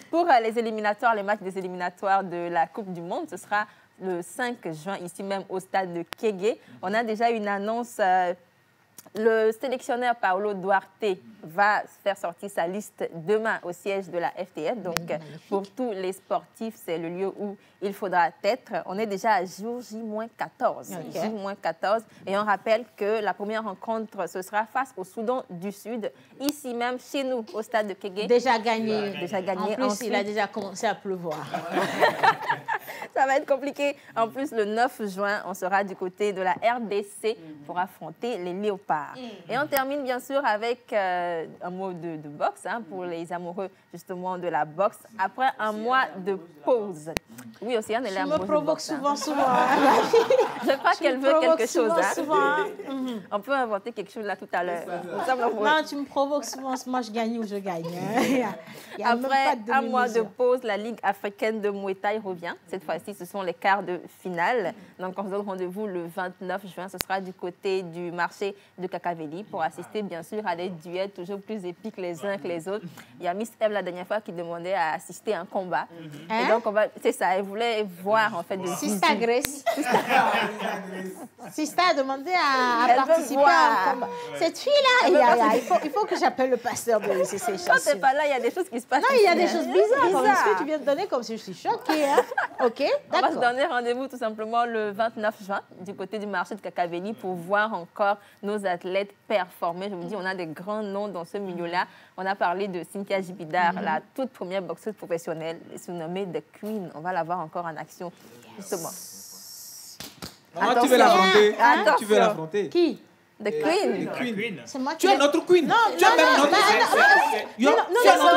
pour les éliminatoires, les matchs des éliminatoires de la Coupe du Monde, ce sera le 5 juin, ici même au stade de Kégué. On a déjà une annonce. Le sélectionneur Paolo Duarte va faire sortir sa liste demain au siège de la FTF. Donc, pour tous les sportifs, c'est le lieu où il faudra être. On est déjà à jour J-14. J-14. Et on rappelle que la première rencontre, ce sera face au Soudan du Sud, ici même, chez nous, au stade de Kégué. Déjà gagné. Déjà gagné. En plus, ensuite, il a déjà commencé à pleuvoir. Ça va être compliqué. En plus, le 9 juin, on sera du côté de la RDC pour affronter les Léopards. Et on termine bien sûr avec un mot de boxe pour les amoureux justement de la boxe. Après un mois de pause. Oui, aussi, on est là. Tu me provoques souvent. Je crois qu'elle veut quelque chose. Souvent. On peut inventer quelque chose là tout à l'heure. Non, tu me provoques souvent. Moi, je gagne ou je gagne. Après un mois de pause, la Ligue africaine de Muay Thai revient. Cette fois-ci, ce sont les quarts de finale. Donc, on se donne rendez-vous le 29 juin. Ce sera du côté du marché de Kakaveli pour assister, bien sûr, à des duels toujours plus épiques les uns que les autres. Il y a Miss Eve la dernière fois qui demandait à assister à un combat. Et donc, c'est ça. Elle voulait voir, en fait, de Sista Grace. Sista a demandé à participer à un combat. Cette fille-là, il faut que j'appelle le pasteur de CC. Quand tu n'es pas là, il y a des choses qui se passent. Non, il y a des choses bizarres. Ce que tu viens de donner, comme si je suis choquée. OK, on va se donner rendez-vous tout simplement le 29 juin du côté du marché de Kakaveli pour voir encore nos athlètes performer. Je vous dis, on a des grands noms dans ce milieu-là. On a parlé de Cynthia Jibidar, la toute première boxeuse professionnelle, surnommée The Queen. On va la voir encore en action, justement. Maman, tu veux l'affronter? Tu veux l'affronter? Qui? The Queen. C'est moi qui... Tu es notre Queen. Non, tu es même notre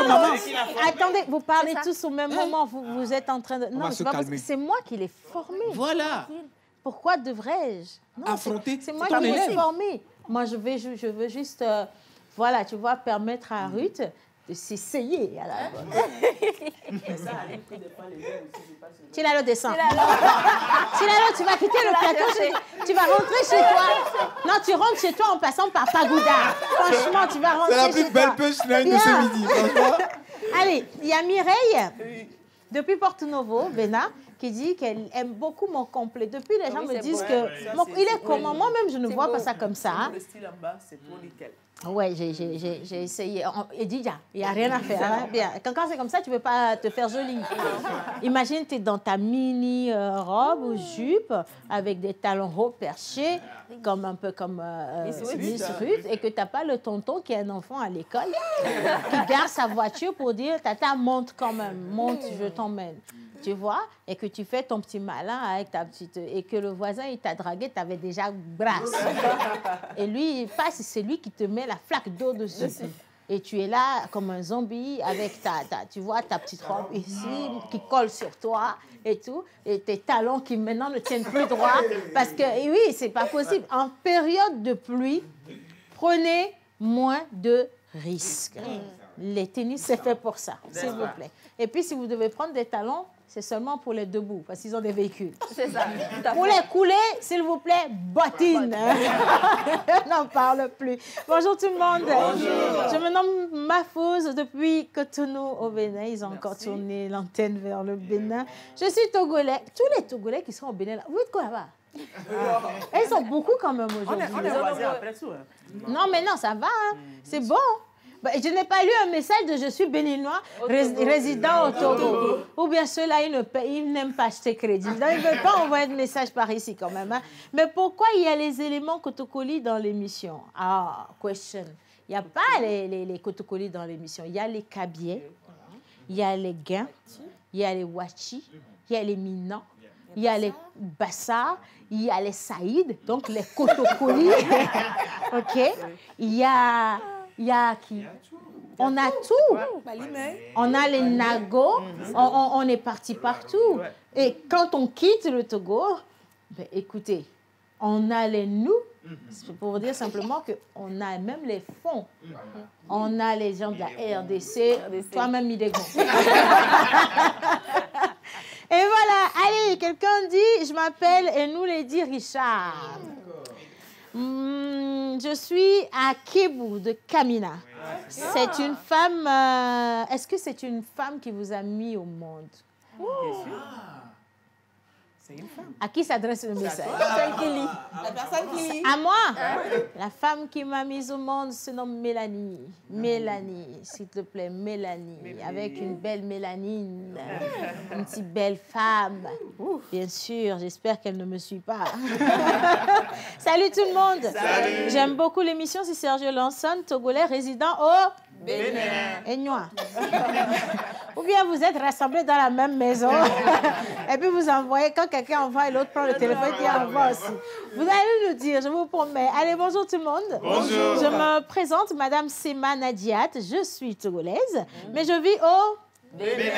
maman. Attendez, vous parlez tous au même moment. Vous êtes en train de... Non, c'est pas parce que c'est moi qui l'ai formé. Voilà. Pourquoi devrais-je affronter? C'est moi qui l'ai formé. Moi, je veux juste, voilà, tu vois, permettre à Ruth de s'essayer à la Tilalo descend. Tilalo, tu vas quitter le plateau, tu vas rentrer chez toi. Non, tu rentres chez toi en passant par Pagoda. Franchement, tu vas rentrer chez toi. C'est la plus belle punchline de ce midi, franchement. Allez, il y a Mireille, depuis Porto Novo, Bénin, qui dit qu'elle aime beaucoup mon complet. Depuis, les gens me disent que... il est comment? Moi-même, je ne vois pas ça comme ça. Le style en bas, c'est pour nickel. Oui, j'ai essayé. Il dit, il n'y a rien à faire. Hein? Bien. Quand c'est comme ça, tu ne peux pas te faire jolie. Imagine, tu es dans ta mini-robe ou jupe avec des talons hauts perchés, un peu comme Miss Ruth, et que tu n'as pas le tonton qui est un enfant à l'école, qui garde sa voiture pour dire, tata, monte quand même, monte, je t'emmène. Tu vois, et que tu fais ton petit malin avec ta petite... Et que le voisin, il t'a dragué, tu avais déjà brasse. Et lui, il passe, c'est lui qui te met la flaque d'eau dessus. Et tu es là comme un zombie avec tu vois, ta petite robe ici qui colle sur toi et tout. Et tes talons qui maintenant ne tiennent plus droit. Parce que, oui, c'est pas possible. En période de pluie, prenez moins de risques. Les tennis, c'est fait pour ça, s'il vous plaît. Et puis, si vous devez prendre des talons, c'est seulement pour les debout, parce qu'ils ont des véhicules. C'est ça. Pour les couler, s'il vous plaît, bottines. On n'en parle plus. Bonjour tout le monde. Bonjour. Je me nomme Mafouz depuis Cotonou au Bénin. Ils ont encore tourné l'antenne vers le Bénin. Je suis togolais. Tous les Togolais qui sont au Bénin, là, vous êtes quoi là-bas? Ils sont beaucoup quand même aujourd'hui. On est voisins après tout. Non, mais non, ça va. Hein. C'est bon. Je n'ai pas lu un message de « Je suis béninois, résident au Togo ». Ou bien ceux-là, ils n'aiment pas acheter crédit. Donc, ils ne veulent pas envoyer de message par ici quand même. Hein. Mais pourquoi il y a les éléments Kotokoli dans l'émission? Ah, question. Il n'y a pas les Kotokoli dans l'émission. Il y a les Kabiais, il y a les Gains, il y a les Wachi, il y a les Minans, il y a les Bassar, il y a les Saïd, donc les Kotokoli. OK? Il y a qui? On a tout. On a les Nago. On est parti partout. Et quand on quitte le Togo, ben, écoutez, on a les nous C'est pour vous dire simplement qu'on a même les fonds. On a les gens de la RDC. Toi-même, Midego. Et voilà, allez, quelqu'un dit, je m'appelle Enouledi Richard. Je suis à Kébou de Kamina. C'est une femme, est-ce que c'est une femme qui vous a mis au monde? Bien sûr. C'est une femme. À qui s'adresse le message? Celle qui lit. La personne qui lit. À moi? La femme qui m'a mise au monde se nomme Mélanie. Mélanie, s'il te plaît, Mélanie. Avec une belle mélanine. Une petite belle femme. Bien sûr, j'espère qu'elle ne me suit pas. Salut tout le monde. J'aime beaucoup l'émission. C'est Sergio Lanson, Togolais, résident au Bénin. Et Noir. Ou bien vous êtes rassemblés dans la même maison et puis vous envoyez, quand quelqu'un envoie et l'autre prend le téléphone qui envoie aussi. Vous allez nous dire, je vous promets. Allez, bonjour tout le monde. Bonjour. Je me présente, Madame Sema Nadiat. Je suis togolaise, mais je vis au Bénin.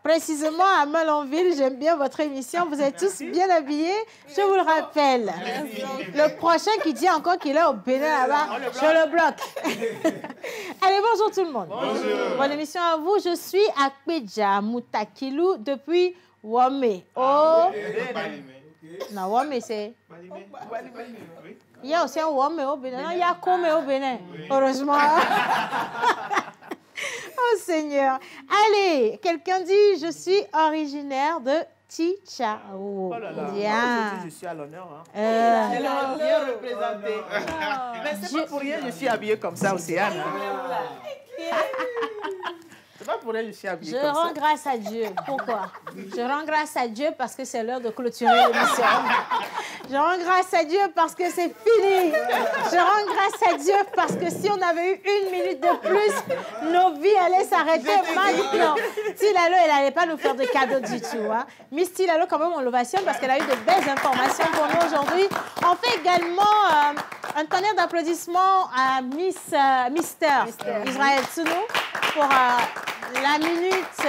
Précisément à Malanville. J'aime bien votre émission. Vous êtes tous bien habillés. Je vous le rappelle. Le prochain qui dit encore qu'il est au Bénin là-bas, je le bloque. Allez, bonjour tout le monde. Bonjour. Bonne émission à vous. Je suis à Kpedja, Moutakilou, depuis Wame. Oh. Non, Wame, c'est... Il y a aussi un Wame au Bénin. Non, il y a Kome au Bénin. Heureusement. Oh Seigneur. Allez, quelqu'un dit, je suis originaire de Tichao. Oh là là. Bien. Je suis à l'honneur. Hein. Euh, Bien représenté. Mais c'est pas pour rien que je suis habillée comme ça, Océane. C'est pas pour rien que je suis habillée Je comme ça. rends grâce à Dieu. Pourquoi? Je rends grâce à Dieu parce que c'est l'heure de clôturer l'émission. Je rends grâce à Dieu parce que c'est fini. Je rends grâce à Dieu parce que si on avait eu 1 minute de plus, nos vies allaient s'arrêter maintenant. Tilalo, elle n'allait pas nous faire de cadeaux du tout. Hein. Miss Tilalo, quand même, on l'ovation parce qu'elle a eu de belles informations pour nous aujourd'hui. On fait également un tonnerre d'applaudissements à Mister Israël Tsounou pour la minute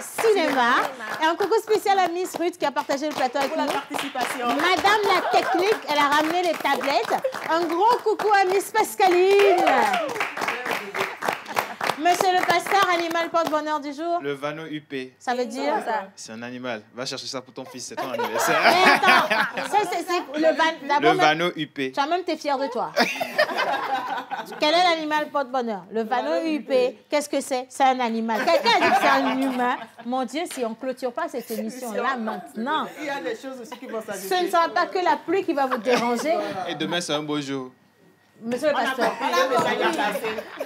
cinéma. Et un coucou spécial à Miss Ruth qui a partagé le plateau avec nous. Participation. Madame la technique, elle a ramené les tablettes. Un gros coucou à Miss Pascaline. Monsieur le pasteur, animal porte-bonheur du jour. Le Vano UP. Ça veut dire ça? C'est un animal. Va chercher ça pour ton fils, c'est ton anniversaire. Mais attends, ça c'est le Vano UP. Tu as même été fier de toi. Quel est l'animal porte-bonheur? Le Vano UP, qu'est-ce que c'est? C'est un animal. Quelqu'un a dit que c'est un humain. Mon Dieu, si on ne clôture pas cette émission-là maintenant, Il y a des choses aussi qui vont s'ajouter. ce ne sera pas que la pluie qui va vous déranger. Et demain, c'est un beau jour. Monsieur le pasteur.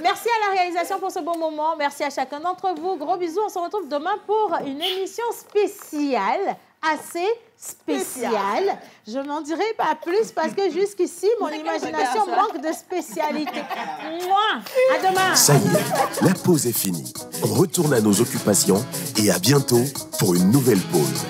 Merci à la réalisation pour ce beau moment. Merci à chacun d'entre vous. Gros bisous. On se retrouve demain pour une émission spéciale, assez spéciale. Je n'en dirai pas plus parce que jusqu'ici, mon imagination manque de spécialité. Moi, à demain. Ça y est, la pause est finie. On retourne à nos occupations et à bientôt pour une nouvelle pause.